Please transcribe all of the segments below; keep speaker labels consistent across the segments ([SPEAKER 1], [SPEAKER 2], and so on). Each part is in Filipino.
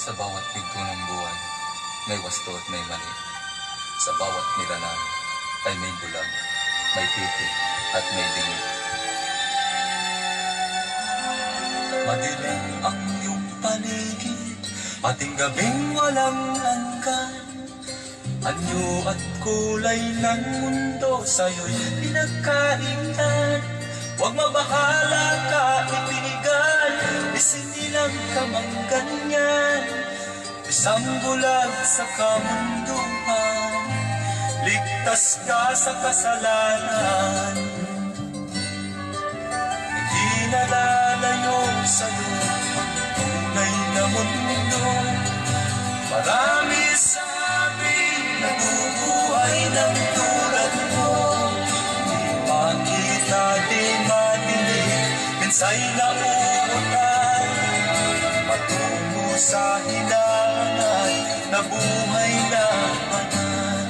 [SPEAKER 1] Sa bawat pinto ng buhay, may wasto at may mali. Sa bawat nilalang ay may bulag, may titik at may limit. Madilim ang iyong paligid, ating gabing walang hanggan. Anyo at kulay ng mundo sa'yo'y pinagkainan. Huwag mabahala ka, ibigan, isinilang ka mang ganyan. Isang bulag sa kamunduhan, ligtas ka sa kasalanan. Hindi nalalayo sa'yo ang tunay na mundo. Marami sa amin nabubuhay ng tulad mo. Di makita, di madinig, minsa'y nauutan. Patungo sa hilangan na buhay na banal.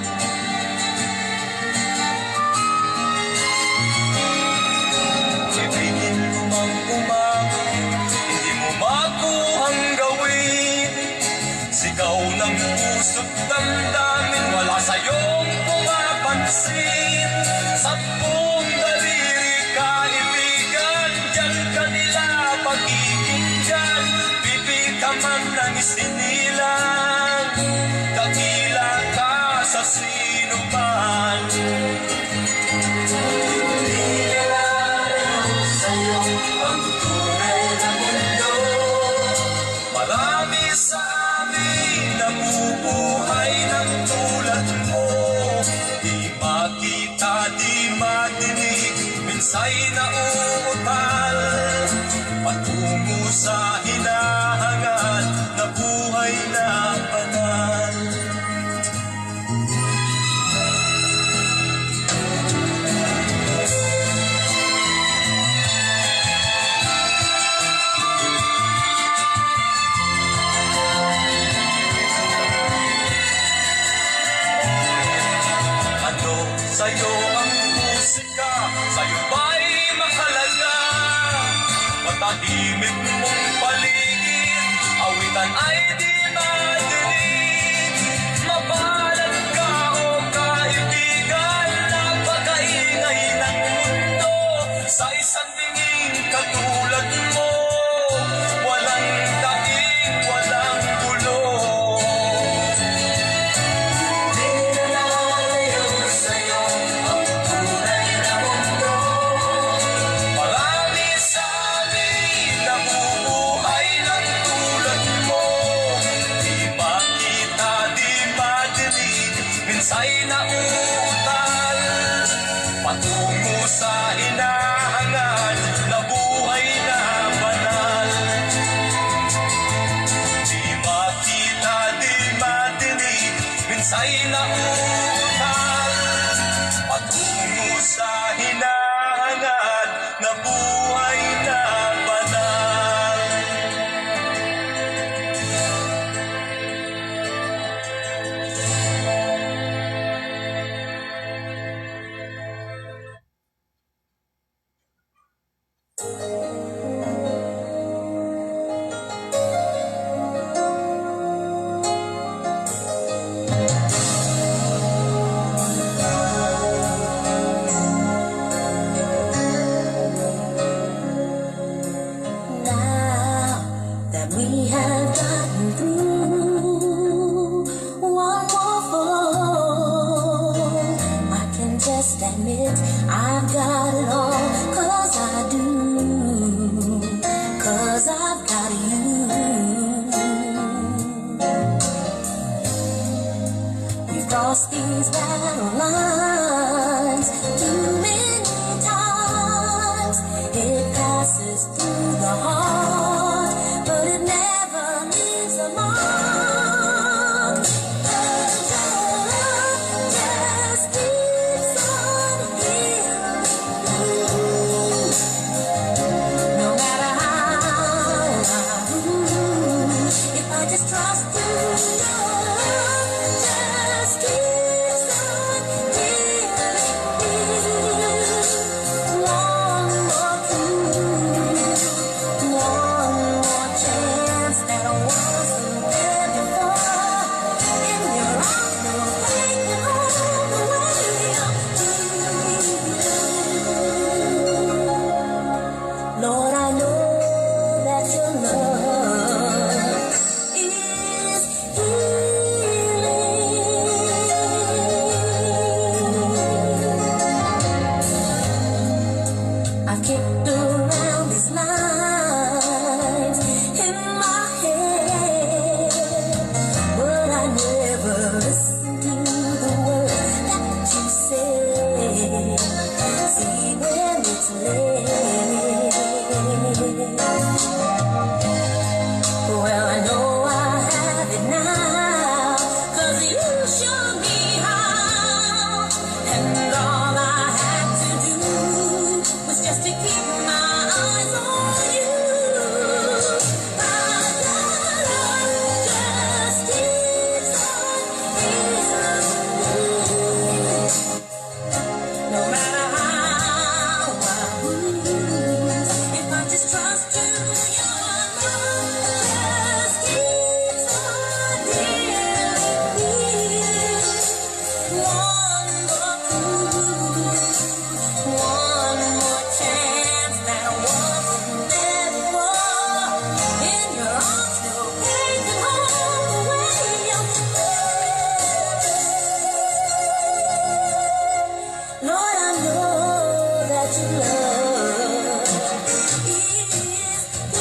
[SPEAKER 1] Ibigin mo mang umabot, hindi mo makuhang gawin. Sigaw ng puso't damdamin, wala sa'yong pumapansin. Sa buong daliri ka, ibigan, diyan ka nila pagkikinggan. Bibig ka man ng isinilang, dakila ka sa sinuman. Hindi nilalayo sa'yo ang tunay na mundo. Marami sa amin nabubuhay ng tulad mo. Di makita, di madinig, minsa'y nauutal. Patungo sa hinahangan na buhay na banal. Ano sa'yo ang musika? Sa'yo ba'y mahalaga? Matahimik mong paligid, awitan ay di madinig. Mapalad ka o kaibigan, napakaingay ng mundo. Sa isang tingin katulad mo, walang daing, walang gulo. Di nalalayo sa'yo ang tunay na mundo. Marami sa amin nabubuhay ng tulad mo. Di makita, di madinig, minsa'y nauutal. Patungo sa hinahangan na buhay na banal. Di makita, di madinig, minsa'y nauutal. Patungo sa hinahangan na buhay na banal.
[SPEAKER 2] Now that we have gotten through one more fall, I can just admit I've got it all. 'Cause I do, 'cause I've got you. We've crossed these battle lines too many times. It passes through the heart, but it never leaves a mark. 'Cause your love just keeps on healing. No matter how I if I just trust you, your love just keeps on healing. Well, I know I have it now, 'cause you showed me how. And all I had to do was just to keep my eyes on you. My love just keeps on healing. No matter how I lose, if I just trust you, your love just keeps on healing me. One more clue, one more chance that wasn't there before. In your arms, no pain can hold away your Lord, I know that your love is healing.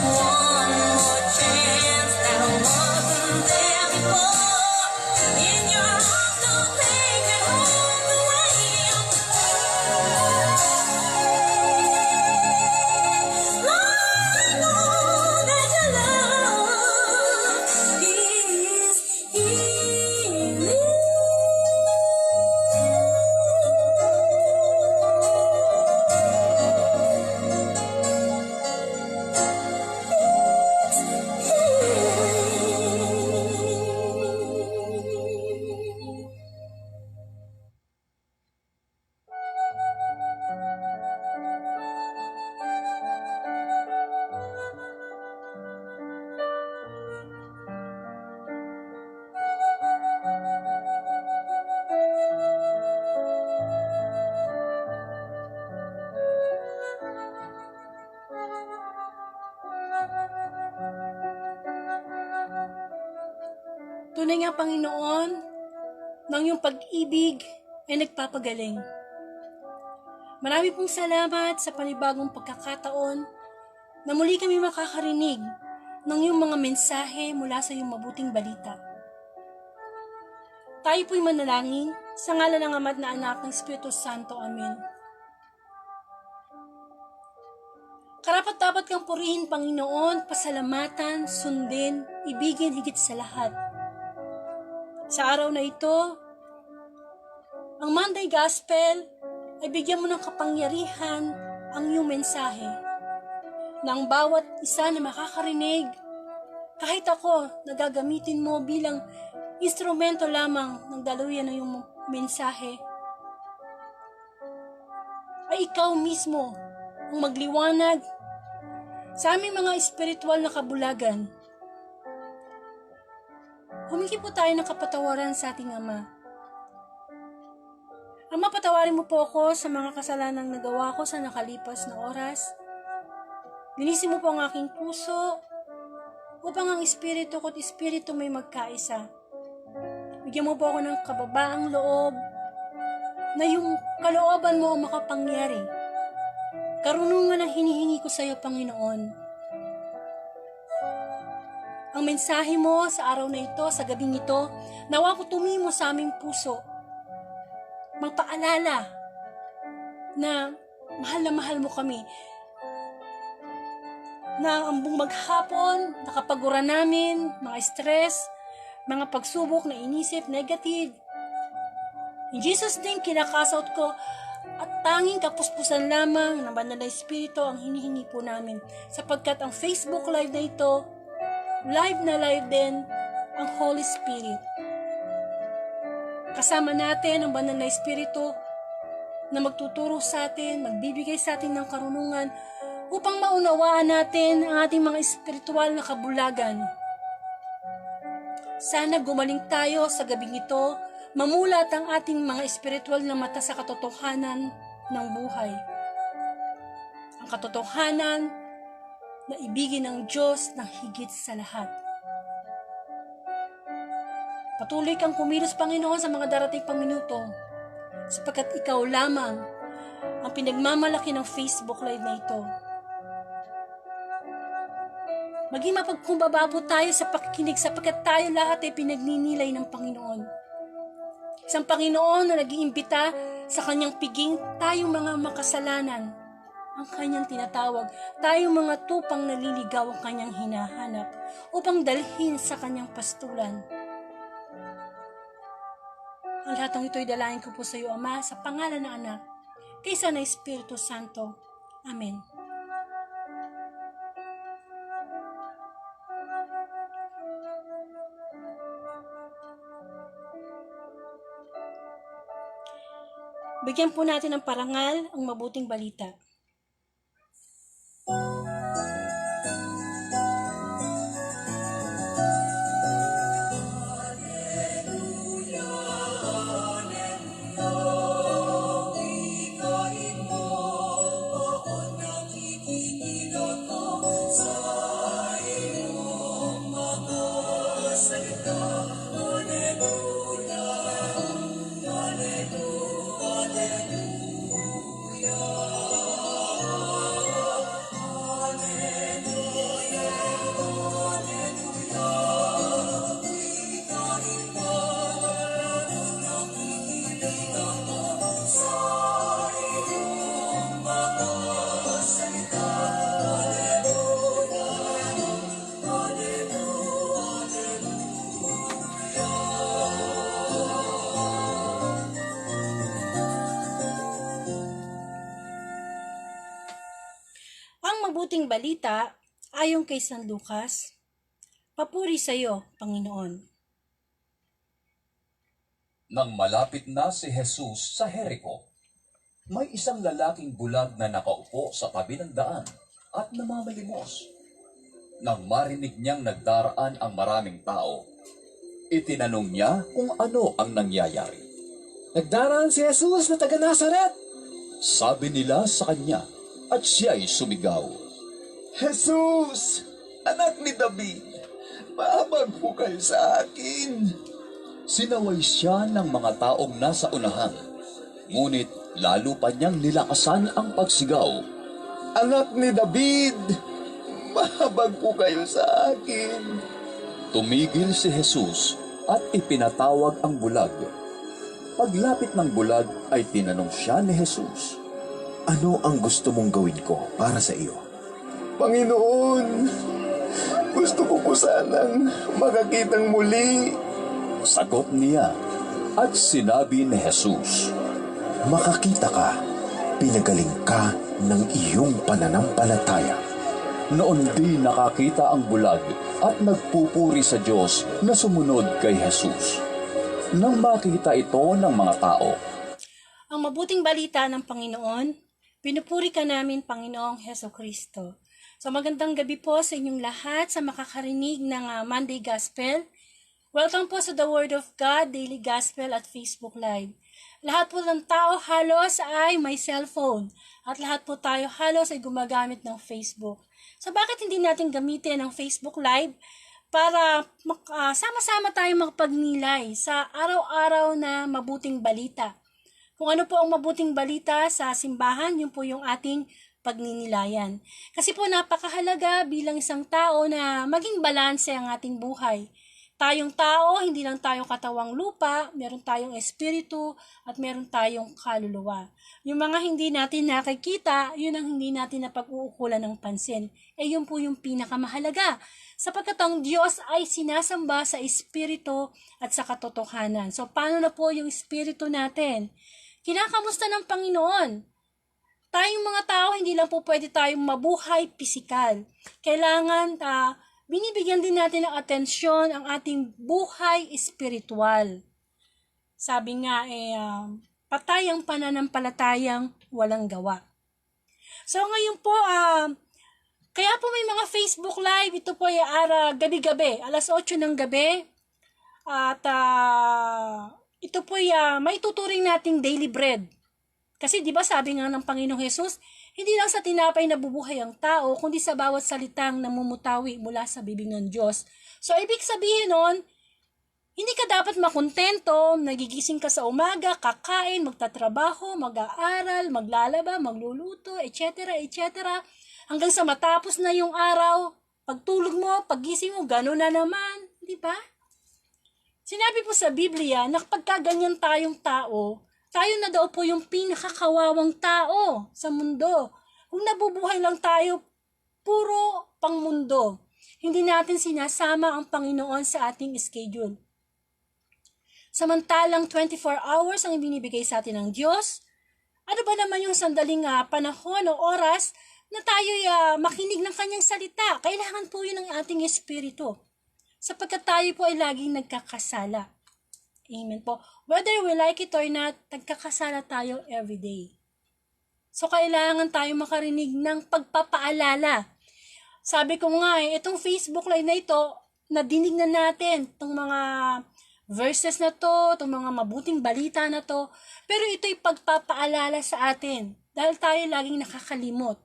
[SPEAKER 2] One more chance that wasn't there before. In your arms, no pain can hold away your Lord, I know that your love is healing.
[SPEAKER 3] Tunay nga, Panginoon, ng iyong pag-ibig ay nagpapagaling. Marami pong salamat sa panibagong pagkakataon na muli kami makakarinig ng iyong mga mensahe mula sa iyong mabuting balita. Tayo po'y manalangin sa ngalan ng Ama at na Anak ng Espiritu Santo. Amen. Karapat-dapat kang purihin, Panginoon, pasalamatan, sundin, ibigin higit sa lahat. Sa araw na ito, ang Monday Gospel ay bigyan mo ng kapangyarihan ang iyong mensahe. Na ang bawat isa na makakarinig, kahit ako, nagagamitin mo bilang instrumento lamang ng daluyan ng iyong mensahe, ay ikaw mismo ang magliwanag sa aming mga espiritual na kabulagan. Humingi po tayo ng kapatawaran sa ating Ama. Ama, patawarin mo po ako sa mga kasalanang nagawa ko sa nakalipas na oras. Linisin mo po ang aking puso upang ang espiritu ko't espiritu may magkaisa. Bigyan mo po ako ng kababaang loob na yung kalooban mo ang makapangyari. Karunungan ang hinihingi ko sa iyo, Panginoon. Ang mensahe mo sa araw na ito, sa gabing ito, nawa po tumimo sa aming puso. Magpaalala na mahal mo kami. Na ang buong maghapon, nakapagura namin, mga stress, mga pagsubok na inisip, negative. In Jesus' name, kinakasot ko at tanging kapuspusan lamang ng banal na Espiritu ang hinihingi po namin. Sapagkat ang Facebook Live na ito live na live din ang Holy Spirit. Kasama natin ang banal na Espiritu na magtuturo sa atin, magbibigay sa atin ng karunungan upang maunawaan natin ang ating mga espiritual na kabulagan. Sana gumaling tayo sa gabing ito, mamulat ang ating mga espiritual na mata sa katotohanan ng buhay. Ang katotohanan na ibigin ng Diyos ng higit sa lahat. Patuloy kang kumilos, Panginoon, sa mga darating pang minuto, sapagkat ikaw lamang ang pinagmamalaki ng Facebook Live na ito. Maging mapagkumbaba po tayo sa pakikinig, sapagkat tayo lahat ay pinagninilay ng Panginoon. Isang Panginoon na nag-iimbita sa kanyang piging, tayong mga makasalanan ang kanyang tinatawag, tayong mga tupang naliligaw ang kanyang hinahanap upang dalhin sa kanyang pastulan. Ang lahat ng ito'y dalayan ko po sa iyo, Ama, sa pangalan ng Anak, kaysa na Espiritu Santo. Amen. Bigyan po natin ng parangal ang mabuting balita. Mabuting balita ayon kay San Lucas. Papuri sa iyo, Panginoon.
[SPEAKER 1] Nang malapit na si Jesus sa Jericho, may isang lalaking bulag na nakaupo sa tabi ng daan at namamalimos. Nang marinig niyang nagdaraan ang maraming tao, itinanong niya kung ano ang nangyayari.
[SPEAKER 4] Nagdaraan si Jesus na taga Nazaret.
[SPEAKER 1] Sabi nila sa kanya, at siya'y sumigaw,
[SPEAKER 4] Jesus, anak ni David, mahabag po kayo sa akin.
[SPEAKER 1] Sinaway siya ng mga taong nasa unahan, ngunit lalo pa niyang nilakasan ang pagsigaw.
[SPEAKER 4] Anak ni David, mahabag po kayo sa akin.
[SPEAKER 1] Tumigil si Jesus at ipinatawag ang bulag. Paglapit ng bulag ay tinanong siya ni Jesus,
[SPEAKER 5] Ano ang gusto mong gawin ko para sa iyo?
[SPEAKER 4] Panginoon, gusto ko po sanang makakitang muli.
[SPEAKER 1] Sagot niya at sinabi ni Jesus,
[SPEAKER 5] Makakita ka, pinagaling ka ng iyong pananampalataya.
[SPEAKER 1] Noon din nakakita ang bulag at nagpupuri sa Diyos na sumunod kay Jesus. Nang makita ito ng mga tao,
[SPEAKER 3] Ang mabuting balita ng Panginoon, pinupuri ka namin, Panginoong Hesukristo. So magandang gabi po sa inyong lahat sa makakarinig ng Monday Gospel. Welcome po sa The Word of God, Daily Gospel at Facebook Live. Lahat po ng tao halos ay may cellphone at lahat po tayo halos ay gumagamit ng Facebook. So bakit hindi natin gamitin ang Facebook Live para sama-sama tayo makapagnilay sa araw-araw na mabuting balita? Kung ano po ang mabuting balita sa simbahan, yun po yung ating pagninilayan. Kasi po napakahalaga bilang isang tao na maging balanse ang ating buhay. Tayong tao, hindi lang tayo katawang lupa, meron tayong espiritu at meron tayong kaluluwa. Yung mga hindi natin nakikita, yun ang hindi natin napag-uukulan ng pansin. Yun po yung pinakamahalaga. Sapagkat ang Diyos ay sinasamba sa espiritu at sa katotohanan. So paano na po yung espiritu natin? Kinakamusta ng Panginoon. Tayong mga tao, hindi lang po pwede tayong mabuhay pisikal. Kailangan binibigyan din natin ng atensyon ang ating buhay espiritual. Sabi nga patay ang pananampalatayang walang gawa. So ngayon po, kaya po may mga Facebook Live, ito po ay gabi-gabi, alas 8 ng gabi. At ito po ay maituturing nating daily bread. Kasi di ba sabi nga ng Panginoong Hesus, hindi lang sa tinapay nabubuhay ang tao, kundi sa bawat salitang namumutawi mula sa bibig ng Diyos. So ibig sabihin nun, hindi ka dapat makontento, nagigising ka sa umaga, kakain, magtatrabaho, mag-aaral, maglalaba, magluluto, etc. Hanggang sa matapos na yung araw, pagtulog mo, paggising mo, gano'n na naman, di ba? Sinabi po sa Biblia na pagka ganyan tayong tao, tayo na daw po yung pinakakawawang tao sa mundo. Kung nabubuhay lang tayo, puro pangmundo. Hindi natin sinasama ang Panginoon sa ating schedule. Samantalang 24 hours ang ibinibigay sa atin ng Diyos, ano ba naman yung sandaling panahon o oras na tayo makinig ng kanyang salita? Kailangan po yun ng ating espiritu. Sapagkat tayo po ay laging nagkakasala. Amen po. Whether we like it or not, nagkakasala tayo everyday. So kailangan tayo makarinig ng pagpapaalala. Sabi ko nga itong Facebook Live na ito, nadinig na natin itong mga verses na to, itong mga mabuting balita na to, pero ito'y pagpapaalala sa atin dahil tayo laging nakakalimot.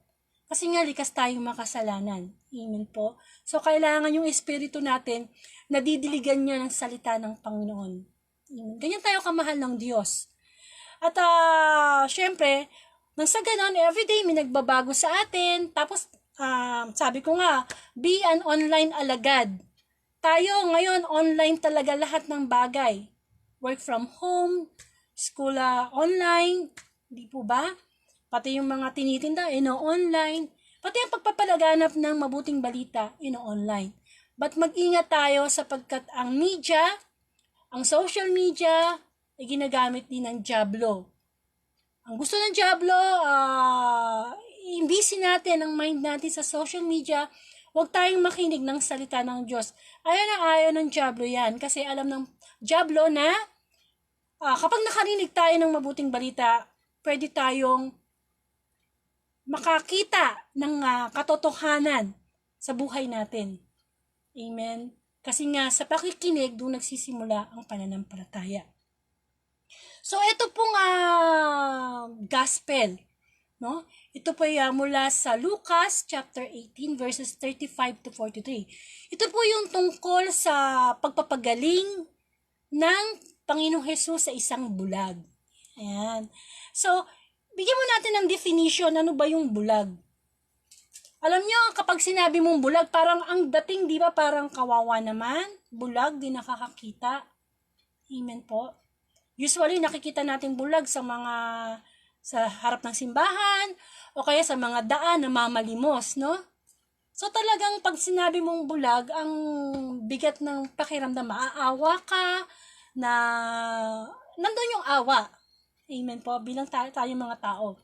[SPEAKER 3] Kasi nga likas tayong makasalanan. Amen po. So kailangan yung espiritu natin nadidiligan niya ng salita ng Panginoon. Amen. Ganyan tayo kamahal ng Diyos. At syempre, nang sa ganon, everyday may nagbabago sa atin. Tapos, sabi ko nga, be an online alagad. Tayo ngayon, online talaga lahat ng bagay. Work from home, school online, di po ba? Pati yung mga tinitinda, online. Pati ang pagpapalaganap ng mabuting balita, online. But mag-ingat tayo sapagkat ang media, ang social media, ay ginagamit din ng dyablo. Ang gusto ng dyablo, imbisi natin ang mind natin sa social media. Huwag tayong makinig ng salita ng Diyos. Ayaw ng dyablo yan. Kasi alam ng dyablo na kapag nakarinig tayo ng mabuting balita, pwede tayong makakita ng katotohanan sa buhay natin. Amen? Kasi nga sa pakikinig, doon nagsisimula ang pananampalataya. So ito pong gospel. No? Ito po ay mula sa Lucas chapter 18 verses 35 to 43. Ito po yung tungkol sa pagpapagaling ng Panginoong Hesus sa isang bulag. Ayan. So, bigyan mo natin ng definition, ano ba yung bulag? Alam nyo, kapag sinabi mong bulag, parang ang dating, di ba, parang kawawa naman. Bulag, di nakakakita. Amen po. Usually, nakikita natin bulag sa harap ng simbahan, o kaya sa mga daan na mamalimos, no? So talagang pag sinabi mong bulag, ang bigat ng pakiramdam, maaawa ka, na nandun yung awa. Amen po, bilang tayo mga tao.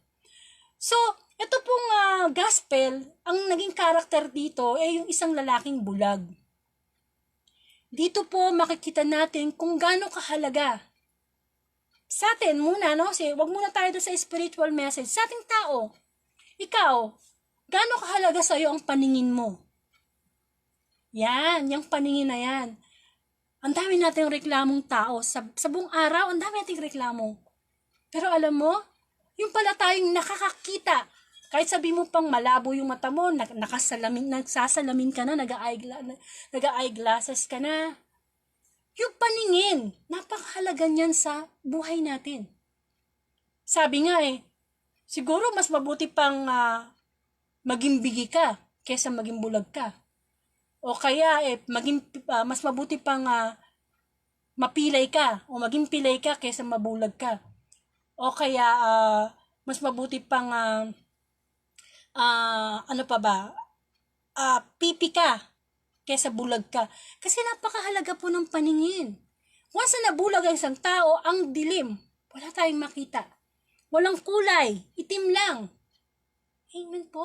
[SPEAKER 3] So, ito pong gospel, ang naging karakter dito ay yung isang lalaking bulag. Dito po makikita natin kung gaano kahalaga sa atin muna, no? Wag muna tayo doon sa spiritual message. Sa ating tao, ikaw, gaano kahalaga sa'yo ang paningin mo? Yan, yung paningin na yan. Ang dami nating reklamong tao. Sa buong araw, ang dami nating reklamo. Pero alam mo, yung pala tayong nakakakita. Kahit sabi mo pang malabo yung mata mo, nagsasalamin ka na, nag-eyeglasses ka na. Yung paningin, napakahalaga niyan sa buhay natin. Sabi nga siguro mas mabuti pang maging bigi ka kaysa maging bulag ka. O kaya mas mabuti pang mapilay ka o maging pilay ka kaysa mabulag ka. O kaya mas mabuti pang pipi ka kaysa bulag ka. Kasi napakahalaga po ng paningin. Once na nabulag ang isang tao, ang dilim. Wala tayong makita. Walang kulay. Itim lang. Amen po.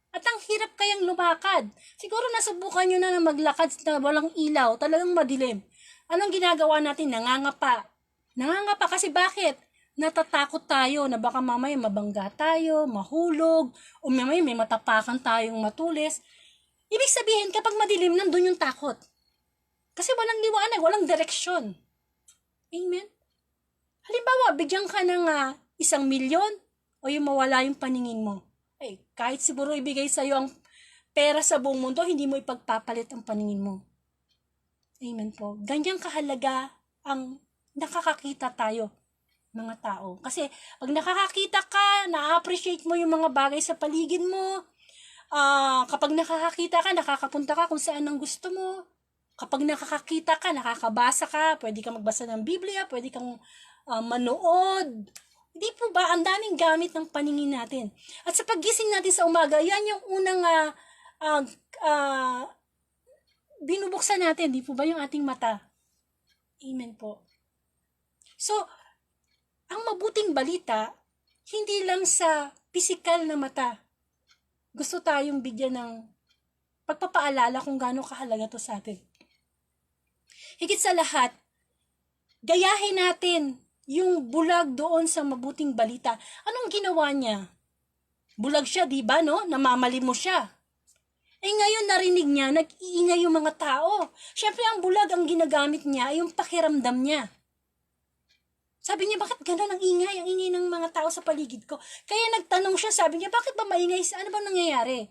[SPEAKER 3] At ang hirap kayang lumakad. Siguro nasubukan nyo na maglakad na walang ilaw, talagang madilim. Anong ginagawa natin? Nangangapa. Nangangapa kasi bakit? Natatakot tayo na baka mamaya mabangga tayo, mahulog, o mamaya may matapakan tayong matulis. Ibig sabihin, kapag madilim, nandun yung takot. Kasi walang liwanag, walang direksyon. Amen? Halimbawa, bigyan ka ng 1,000,000 o yung mawala yung paningin mo. Ay, kahit siguro ibigay sa'yo ang pera sa buong mundo, hindi mo ipagpapalit ang paningin mo. Amen po. Ganyang kahalaga ang nakakakita tayo, mga tao. Kasi pag nakakakita ka, na-appreciate mo yung mga bagay sa paligid mo. Kapag nakakakita ka, nakakapunta ka kung saan ang gusto mo. Kapag nakakakita ka, nakakabasa ka, pwede kang magbasa ng Biblia, pwede kang manood. Hindi po ba, ang daming gamit ng paningin natin. At sa paggising natin sa umaga, yan yung unang binubuksan natin, di po ba yung ating mata? Amen po. So, ang mabuting balita, hindi lang sa pisikal na mata. Gusto tayong bigyan ng pagpapaalala kung gaano kahalaga to sa atin. Higit sa lahat, gayahin natin yung bulag doon sa mabuting balita. Anong ginawa niya? Bulag siya, di ba, no? Namamali mo siya. Eh ngayon narinig niya, nag-iingay yung mga tao. Siyempre ang bulag ang ginagamit niya ay yung pakiramdam niya. Sabi niya, bakit gano'n ang ingay? Ang ingay ng mga tao sa paligid ko. Kaya nagtanong siya, sabi niya, bakit ba maingay? Ano ba nangyayari?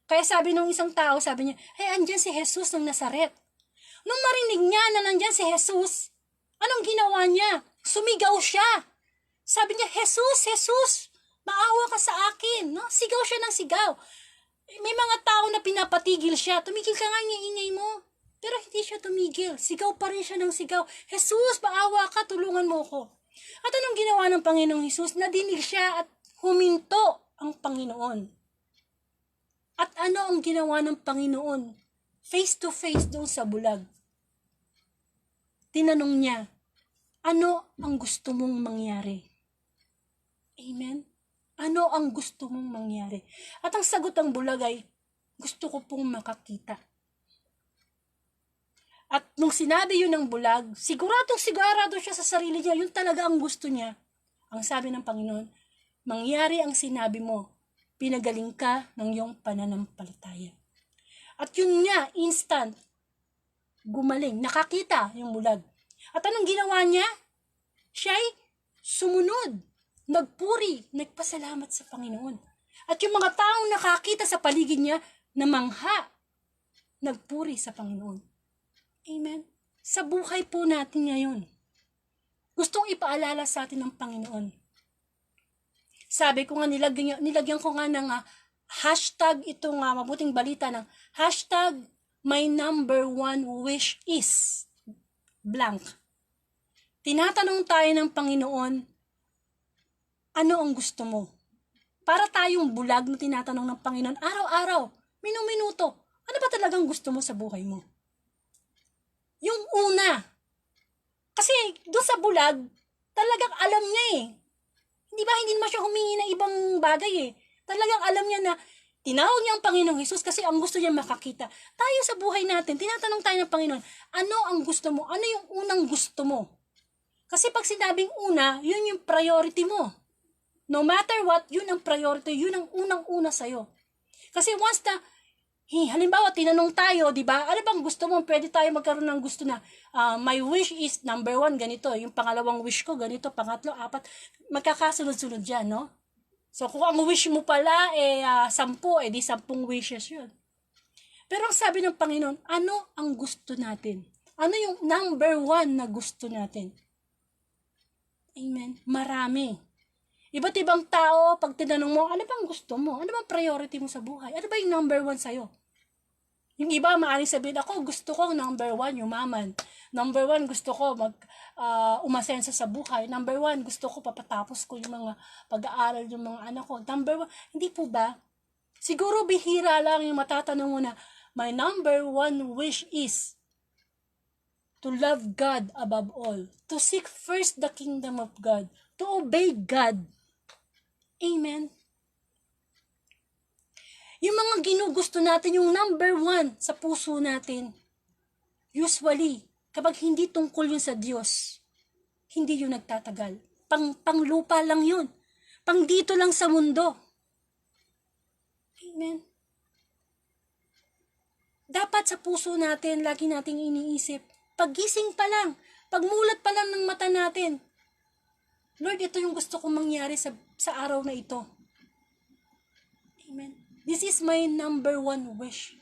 [SPEAKER 3] Kaya sabi nung isang tao, sabi niya, hey, andyan si Jesus ng Nazaret. Nung marinig niya na nandyan si Jesus, anong ginawa niya? Sumigaw siya. Sabi niya, Jesus, Jesus, maawa ka sa akin. No? Sigaw siya ng sigaw. May mga tao na pinapatigil siya. Tumigil ka nga yung ingay mo. Pero hindi siya tumigil. Sigaw pa rin siya ng sigaw. Jesus, maawa ka, tulungan mo ko. At anong ginawa ng Panginoong Jesus? Nadinig siya at huminto ang Panginoon. At ano ang ginawa ng Panginoon? Face to face doon sa bulag. Tinanong niya, ano ang gusto mong mangyari? Amen? Ano ang gusto mong mangyari? At ang sagot ng bulag ay, gusto ko pong makakita. At nung sinabi yun ng bulag, sigurado siya sa sarili niya, yun talaga ang gusto niya. Ang sabi ng Panginoon, mangyari ang sinabi mo, pinagaling ka ng iyong pananampalataya. At yun nga, instant, gumaling, nakakita yung bulag. At anong ginawa niya? Siya'y sumunod, nagpuri, nagpasalamat sa Panginoon. At yung mga taong nakakita sa paligid niya, namangha, nagpuri sa Panginoon. Amen? Sa buhay po natin ngayon, gustong ipaalala sa atin ng Panginoon. Sabi ko nga, nilagyan ko nga ng hashtag itong mabuting balita ng hashtag my number 1 wish is blank. Tinatanong tayo ng Panginoon, ano ang gusto mo? Para tayong bulag na tinatanong ng Panginoon, araw-araw, minuminuto, ano ba talagang gusto mo sa buhay mo? Yung una. Kasi doon sa bulag, talagang alam niya eh. Hindi ba, hindi naman siya humingi ng ibang bagay eh. Talagang alam niya na tinawag niya ang Panginoong Hesus kasi ang gusto niya makakita. Tayo sa buhay natin, tinatanong tayo ng Panginoon, ano ang gusto mo? Ano yung unang gusto mo? Kasi pag sinabing una, yun yung priority mo. No matter what, yun ang priority, yun ang unang-una sa'yo. Kasi once na, halimbawa, tinanong tayo, di ba? Ano bang gusto mo? Pwede tayo magkaroon ng gusto na, my wish is number 1, ganito. Yung pangalawang wish ko, ganito. Pangatlo, 4. Magkakasunod-sunod dyan, no? So, kung ang wish mo pala, 10, di 10 wishes yun. Pero ang sabi ng Panginoon, ano ang gusto natin? Ano yung number 1 na gusto natin? Amen. Marami. Iba't ibang tao, pag tinanong mo, ano bang gusto mo? Ano bang priority mo sa buhay? Ano ba yung number 1 sa'yo? Yung iba, maaaring sabihin, ako gusto ko number 1, yumaman. Number 1, gusto ko umasenso sa buhay. Number 1, gusto ko papatapos ko yung mga pag-aaral yung mga anak ko. Number 1, hindi po ba? Siguro bihira lang yung matatanong mo na, my number 1 wish is to love God above all. To seek first the kingdom of God. To obey God. Amen. Yung mga ginugusto natin, yung number one sa puso natin, usually, kapag hindi tungkol yun sa Diyos, hindi yun nagtatagal. Panglupa lang yun. Pang dito lang sa mundo. Amen. Dapat sa puso natin, lagi nating iniisip, paggising pa lang, pagmulat pa lang ng mata natin, Lord, ito yung gusto kong mangyari sa araw na ito. Amen. This is my number one wish.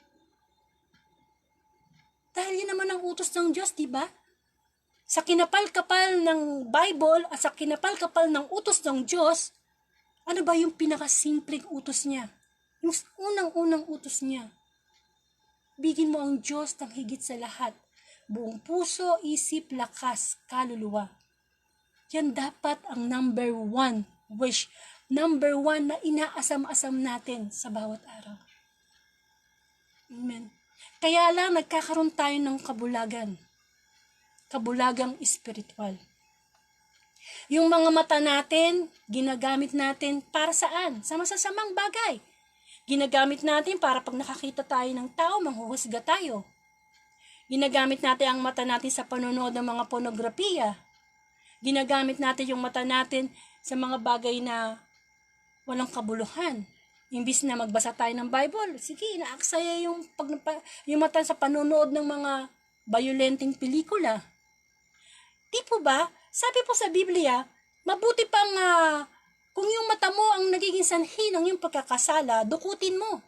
[SPEAKER 3] Dahil yun naman ang utos ng Diyos, di ba? Sa kinapal-kapal ng Bible at sa kinapal-kapal ng utos ng Diyos, ano ba yung pinakasimpleng utos niya? Yung unang-unang utos niya. Bigin mo ang Diyos ng higit sa lahat. Buong puso, isip, lakas, kaluluwa. Yan dapat ang number one wish. Number one na inaasam-asam natin sa bawat araw. Amen. Kaya lang nagkakaroon tayo ng kabulagan. Kabulagang espiritual. Yung mga mata natin, ginagamit natin para saan? Sa masasamang bagay. Ginagamit natin para pag nakakita tayo ng tao, manghuhusga tayo. Ginagamit natin ang mata natin sa panonood ng mga pornografiya. Ginagamit natin yung mata natin sa mga bagay na walang kabuluhan. Imbis na magbasa tayo ng Bible, sige, inaaksaya yung mata sa panonood ng mga violenting pelikula. Di po ba? Sabi po sa Biblia, mabuti pang kung yung mata mo ang nagiging sanhi ng yung pagkakasala, dukutin mo.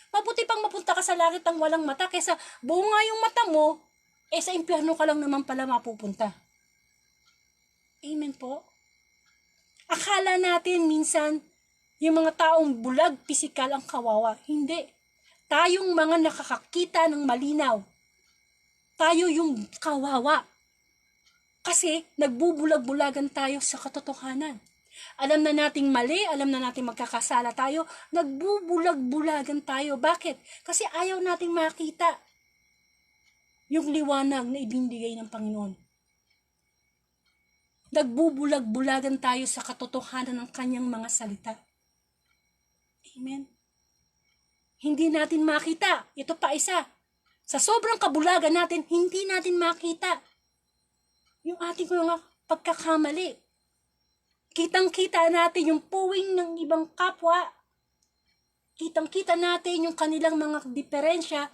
[SPEAKER 3] Mabuti pang mapunta ka sa langit ng walang mata kaysa buo nga yung mata mo, sa impyerno ka lang naman pala mapupunta. Amen po. Akala natin minsan, yung mga taong bulag, pisikal ang kawawa. Hindi. Tayong mga nakakakita ng malinaw. Tayo yung kawawa. Kasi nagbubulag-bulagan tayo sa katotohanan. Alam na nating mali, alam na nating magkakasala tayo, nagbubulag-bulagan tayo. Bakit? Kasi ayaw nating makita yung liwanag na ibinigay ng Panginoon. Nagbubulag-bulagan tayo sa katotohanan ng kanyang mga salita. Amen. Hindi natin makita. Ito pa isa. Sa sobrang kabulagan natin, hindi natin makita yung ating mga pagkakamali. Kitang-kita natin yung puwing ng ibang kapwa. Kitang-kita natin yung kanilang mga diferensya,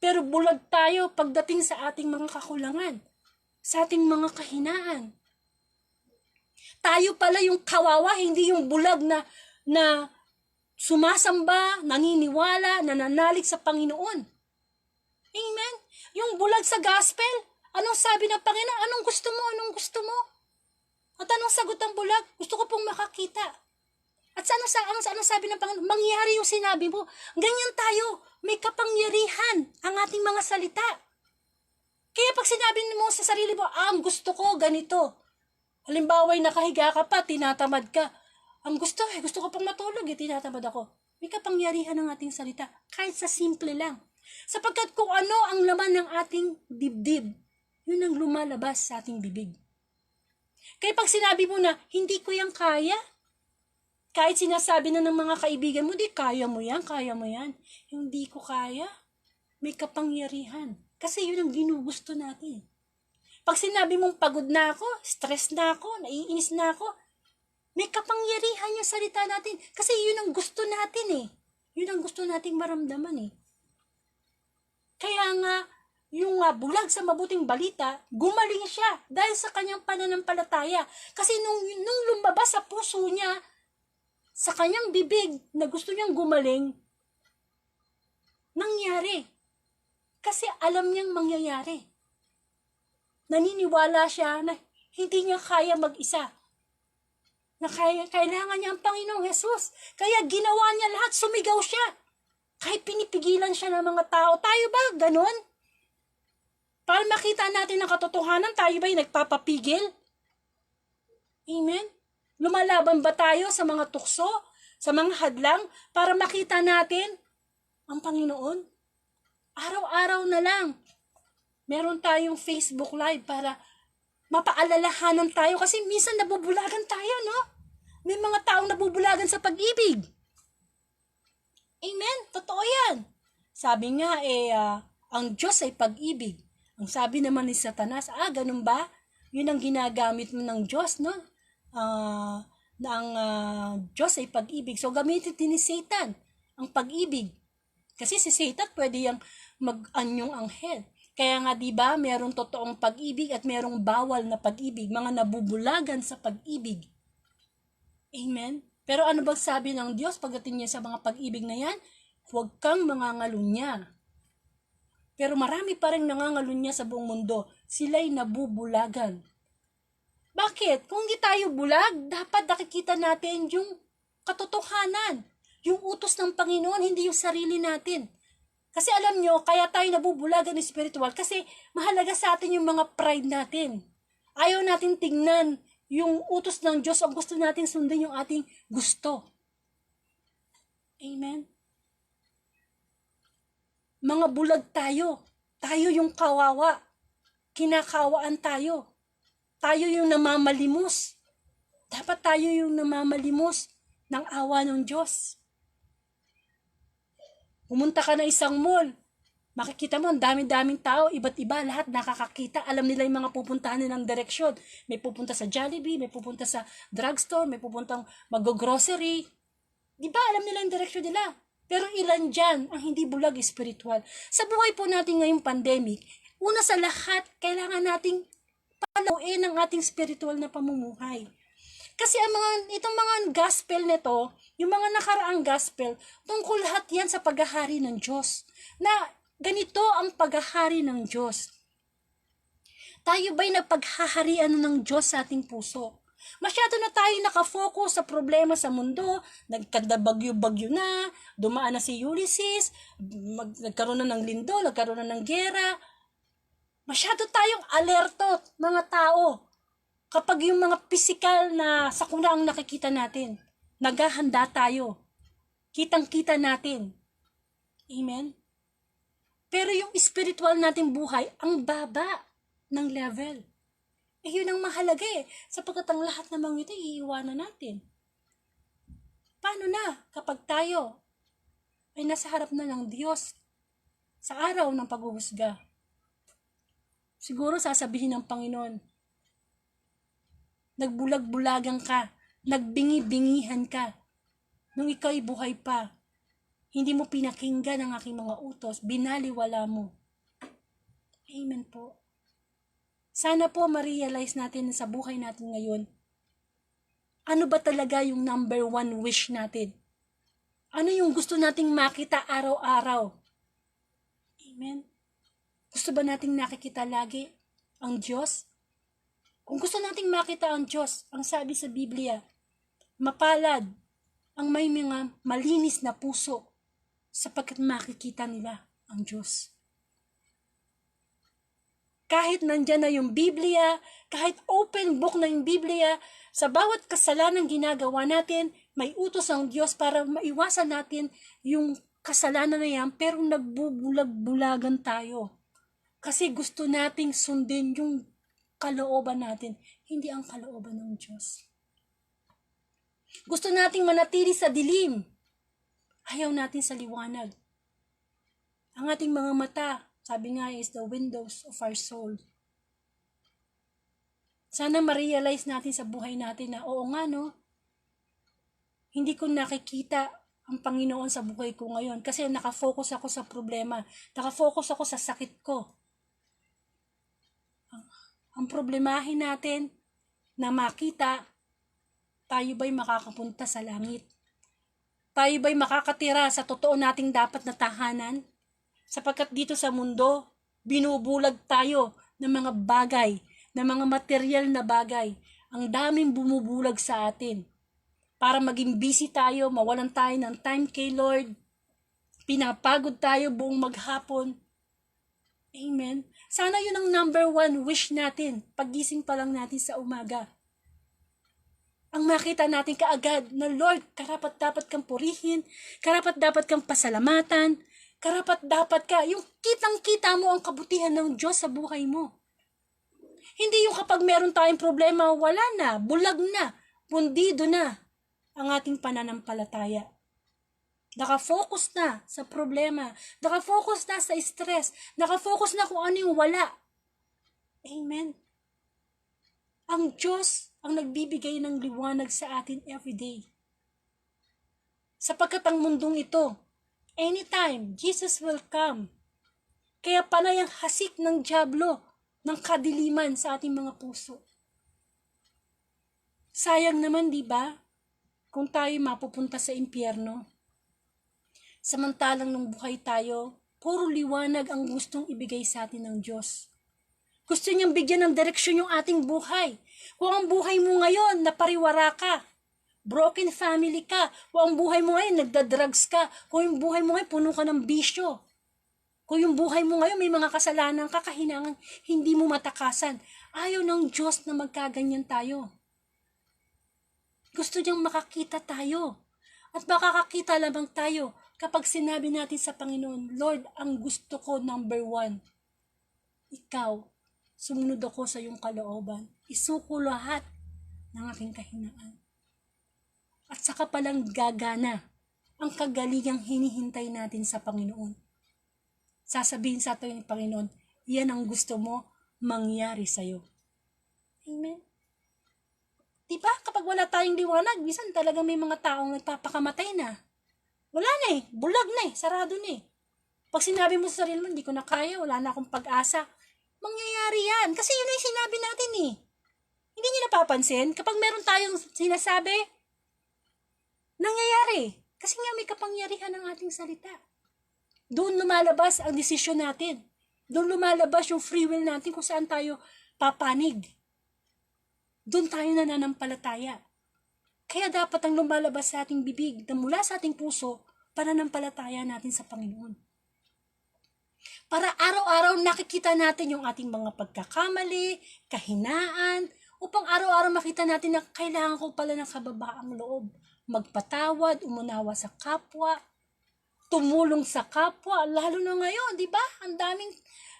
[SPEAKER 3] pero bulag tayo pagdating sa ating mga kakulangan, sa ating mga kahinaan. Tayo pala yung kawawa, hindi yung bulag na sumasamba, naniniwala, nananalig sa Panginoon. Amen? Yung bulag sa gospel, anong sabi ng Panginoon? Anong gusto mo? Anong gusto mo? At anong sagot ng bulag? Gusto ko pong makakita. At ano sabi ng Panginoon? Mangyari yung sinabi mo. Ganyan tayo. May kapangyarihan ang ating mga salita. Kaya pag sinabi mo sa sarili mo, ang gusto ko ganito. Halimbawa, nakahiga ka pa, tinatamad ka. Ang gusto ko pang matulog, tinatamad ako. May kapangyarihan ang ating salita, kahit sa simple lang. Sapagkat kung ano ang laman ng ating dibdib, yun ang lumalabas sa ating bibig. Kaya pag sinabi mo na, hindi ko yan kaya, kahit sinasabi na ng mga kaibigan mo, di kaya mo yan. Hindi ko kaya. May kapangyarihan. Kasi yun ang ginugusto natin. Pag sinabi mong pagod na ako, stress na ako, naiinis na ako, may kapangyarihan yung salita natin. Kasi yun ang gusto natin eh. Yun ang gusto nating maramdaman eh. Kaya nga, yung bulag sa mabuting balita, gumaling siya dahil sa kanyang pananampalataya. Kasi nung lumabas sa puso niya, sa kanyang bibig na gusto niyang gumaling, nangyari. Kasi alam niyang mangyayari. Naniniwala siya na hindi niya kaya mag-isa. Na kailangan niya ang Panginoong Jesus. Kaya ginawa niya lahat, sumigaw siya. Kahit pinipigilan siya ng mga tao. Tayo ba ganon? Para makita natin ang katotohanan, tayo ba'y nagpapapigil? Amen? Lumalaban ba tayo sa mga tukso, sa mga hadlang, para makita natin ang Panginoon? Araw-araw na lang. Meron tayong Facebook Live para mapaalalahanan tayo kasi minsan nabubulagan tayo, no? May mga taong nabubulagan sa pag-ibig. Amen? Totoo yan. Sabi nga, ang Diyos ay pag-ibig. Ang sabi naman ni Satanas, ganun ba? Yun ang ginagamit mo ng Diyos, no? Na ang Diyos ay pag-ibig. So, gamitin din ni Satan ang pag-ibig. Kasi si Satan pwede yung mag-anyong anghel. Kaya nga, di ba, merong totoong pag-ibig at merong bawal na pag-ibig. Mga nabubulagan sa pag-ibig. Amen? Pero ano bang sabi ng Diyos pagdating niya sa mga pag-ibig na yan? Huwag kang mangangalunya. Pero marami pa rin nangangalunya sa buong mundo. Sila'y nabubulagan. Bakit? Kung hindi tayo bulag, dapat nakikita natin yung katotohanan. Yung utos ng Panginoon, hindi yung sarili natin. Kasi alam nyo, kaya tayo nabubulagan ng spiritual kasi mahalaga sa atin yung mga pride natin. Ayaw natin tingnan yung utos ng Diyos. Ang gusto natin sundin yung ating gusto. Amen? Mga bulag tayo. Tayo yung kawawa. Kinakawaan tayo. Tayo yung namamalimos. Dapat tayo yung namamalimos ng awa ng Diyos. Pumunta ka na isang mall. Makikita mo, ang daming tao, iba't iba, lahat nakakakita. Alam nila yung mga pupuntahan nilang direksyon. May pupunta sa Jollibee, may pupunta sa drugstore, may pupuntang mag-grocery. Di ba, alam nila yung direksyon nila? Pero ilan dyan ang hindi bulag espiritual? Sa buhay po natin ngayong pandemic, una sa lahat, kailangan nating palawin ang ating spiritual na pamumuhay. Kasi itong mga gospel nito, yung mga nakaraang gospel, tungkol lahat yan sa paghahari ng Diyos. Na ganito ang paghahari ng Diyos. Tayo ba'y nagpaghaharian ng Diyos sa ating puso? Masyado na tayo nakafocus sa problema sa mundo, nagkandabagyo-bagyo na, dumaan na si Ulysses, nagkaroon na ng lindol, nagkaroon na ng gera. Masyado tayong alerto, mga tao, kapag yung mga physical na sakuna ang nakikita natin. Naghahanda tayo. Kitang-kita natin. Amen? Pero yung spiritual nating buhay, ang baba ng level. Yun ang mahalaga sapagkat ang lahat ng mga ito, iiwanan natin. Paano na kapag tayo ay nasa harap na ng Diyos sa araw ng paghuhusga? Siguro sasabihin ng Panginoon, nagbulag-bulagan ka, nagbingi-bingihan ka, nung ikaw'y buhay pa, hindi mo pinakinggan ang aking mga utos, binaliwala mo. Amen po. Sana po ma-realize natin sa buhay natin ngayon, ano ba talaga yung number one wish natin? Ano yung gusto nating makita araw-araw? Amen? Gusto ba nating nakikita lagi ang Diyos? Kung gusto nating makita ang Diyos, ang sabi sa Biblia, mapalad ang may mga malinis na puso sapagkat makikita nila ang Diyos. Kahit nandyan na yung Biblia, kahit open book na yung Biblia, sa bawat kasalanang ginagawa natin, may utos ang Diyos para maiwasan natin yung kasalanan na yan, pero nagbubulag-bulagan tayo. Kasi gusto nating sundin yung kalooban natin, hindi ang kalooban ng Diyos. Gusto nating manatili sa dilim, ayaw natin sa liwanag. Ang ating mga mata, sabi nga is the windows of our soul. Sana ma-realize natin sa buhay natin na oo nga no, hindi ko nakikita ang Panginoon sa buhay ko ngayon kasi nakafocus ako sa problema, nakafocus ako sa sakit ko. Ang problemahin natin na makita, tayo ba'y makakapunta sa langit? Tayo ba'y makakatira sa totoo nating dapat na tahanan? Sapagkat dito sa mundo, binubulag tayo ng mga bagay, ng mga material na bagay. Ang daming bumubulag sa atin. Para maging busy tayo, mawalan tayo ng time kay Lord. Pinapagod tayo buong maghapon. Amen. Sana yun ang number one wish natin, paggising pa lang natin sa umaga. Ang makita natin kaagad na Lord, karapat dapat kang purihin, karapat dapat kang pasalamatan, karapat dapat ka, yung kitang-kita mo ang kabutihan ng Diyos sa buhay mo. Hindi yung kapag meron tayong problema, wala na, bulag na, pundido na ang ating pananampalataya. Nakafocus na sa problema. Nakafocus na sa stress. Nakafocus na kung ano yung wala. Amen. Ang Diyos ang nagbibigay ng liwanag sa atin everyday. Sapagkat ang mundong ito, anytime, Jesus will come. Kaya panay ang hasik ng dyablo, ng kadiliman sa ating mga puso. Sayang naman, di ba? Kung tayo mapupunta sa impyerno. Samantalang nung buhay tayo, puro liwanag ang gustong ibigay sa atin ng Diyos. Gusto niyang bigyan ng direksyon yung ating buhay. Kung ang buhay mo ngayon, napariwara ka, broken family ka, kung ang buhay mo ngayon, nagda-drugs ka, kung yung buhay mo ngayon, puno ka ng bisyo, kung yung buhay mo ngayon, may mga kasalanan ka, kahinangan, hindi mo matakasan. Ayaw ng Diyos na magkaganyan tayo. Gusto niyang makakita tayo. At makakakita lamang tayo kapag sinabi natin sa Panginoon, Lord, ang gusto ko, number 1, ikaw, sumunod ako sa iyong kalooban. Isuko lahat ng aking kahinaan. At saka palang gagana ang kagalingang hinihintay natin sa Panginoon. Sasabihin sa atin ng Panginoon, yan ang gusto mo mangyari sa'yo. Amen. Diba, kapag wala tayong liwanag, minsan talaga may mga taong nagpapakamatay na. Wala na bulag na sarado na Pag sinabi mo sa sarili mo, hindi ko na kaya, wala na akong pag-asa, mangyayari yan. Kasi yun yung sinabi natin Hindi niyo napapansin, kapag meron tayong sinasabi, nangyayari. Kasi nga may kapangyarihan ng ating salita. Doon lumalabas ang desisyon natin. Doon lumalabas yung free will natin kung saan tayo papanig. Doon tayo nananampalataya. Kaya dapat ang lumalabas sa ating bibig na mula sa ating puso, pananampalataya natin sa Panginoon. Para araw-araw nakikita natin yung ating mga pagkakamali, kahinaan, upang araw-araw makita natin na kailangan ko pala ng kababaang loob. Magpatawad, umunawa sa kapwa, tumulong sa kapwa, lalo na ngayon, di ba? Ang daming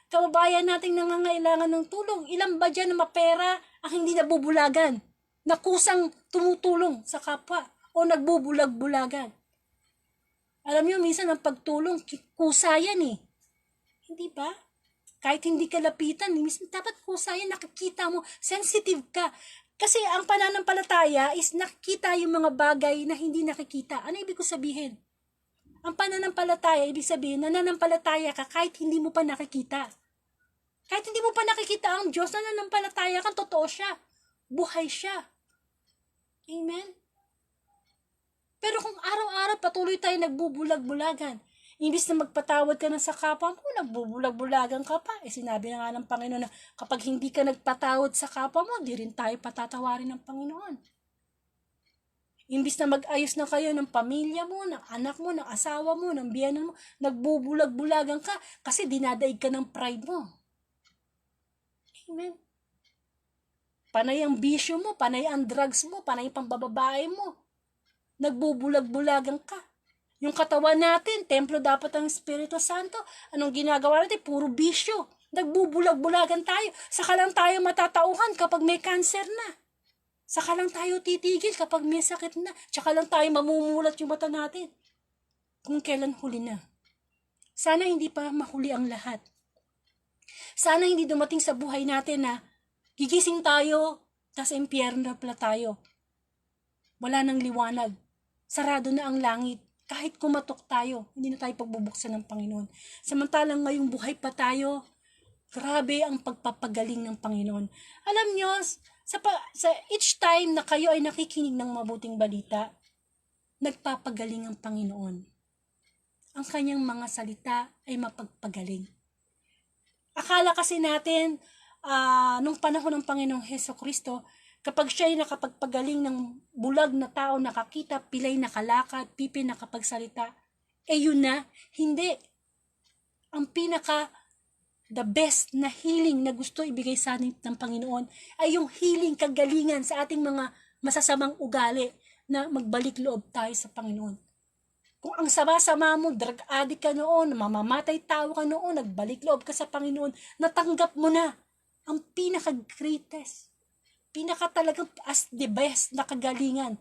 [SPEAKER 3] kababayan nating nangangailangan ng tulong. Ilan ba dyan na mapera ang hindi nabubulagan? Na kusang tumutulong sa kapwa o nagbubulag-bulagan. Alam niyo, minsan ang pagtulong, kusa yan Hindi ba? Kahit hindi ka lapitan, minsan dapat kusa yan, nakikita mo, sensitive ka. Kasi ang pananampalataya is nakikita yung mga bagay na hindi nakikita. Ano ibig ko sabihin? Ang pananampalataya, ibig sabihin, nananampalataya ka kahit hindi mo pa nakikita. Kahit hindi mo pa nakikita ang Diyos, nananampalataya ka, totoo siya. Buhay siya. Amen? Pero kung araw-araw patuloy tayo nagbubulag-bulagan, imbis na magpatawad ka na sa kapwa mo, nagbubulag-bulagan ka pa. Sinabi na nga ng Panginoon na kapag hindi ka nagpatawad sa kapwa mo, di rin tayo patatawarin ng Panginoon. Imbis na mag-ayos na kayo ng pamilya mo, ng anak mo, ng asawa mo, ng biyenan mo, nagbubulag-bulagan ka kasi dinadaig ka ng pride mo. Amen. Panay ang bisyo mo, panay ang drugs mo, panay ang pambababae mo. Nagbubulag-bulagan ka. Yung katawan natin, templo dapat ang Espiritu Santo. Anong ginagawa natin? Puro bisyo. Nagbubulag-bulagan tayo. Saka lang tayo matatauhan kapag may cancer na. Saka lang tayo titigil kapag may sakit na. Tsaka lang tayo mamumulat yung mata natin. Kung kailan huli na. Sana hindi pa mahuli ang lahat. Sana hindi dumating sa buhay natin na gigising tayo, tas impyerno pala tayo. Wala nang liwanag. Sarado na ang langit. Kahit kumatok tayo, hindi na tayo pagbubuksan ng Panginoon. Samantalang ngayong buhay pa tayo, grabe ang pagpapagaling ng Panginoon. Alam nyo, sa each time na kayo ay nakikinig ng mabuting balita, nagpapagaling ang Panginoon. Ang kanyang mga salita ay mapagpagaling. Akala kasi natin, nung panahon ng Panginoong Hesukristo, kapag siya ay nakapagpagaling ng bulag na tao, nakakita, pilay nakalakad, pipi nakapagsalita, yun na, hindi. Ang the best na healing na gusto ibigay sa atin ng Panginoon ay yung healing, kagalingan sa ating mga masasamang ugali na magbalik loob tayo sa Panginoon. Kung ang sama-sama mo, drug addict ka noon, mamamatay tao ka noon, nagbalik loob ka sa Panginoon, natanggap mo na ang pinaka-greatest, pinaka-talagang as the best na kagalingan.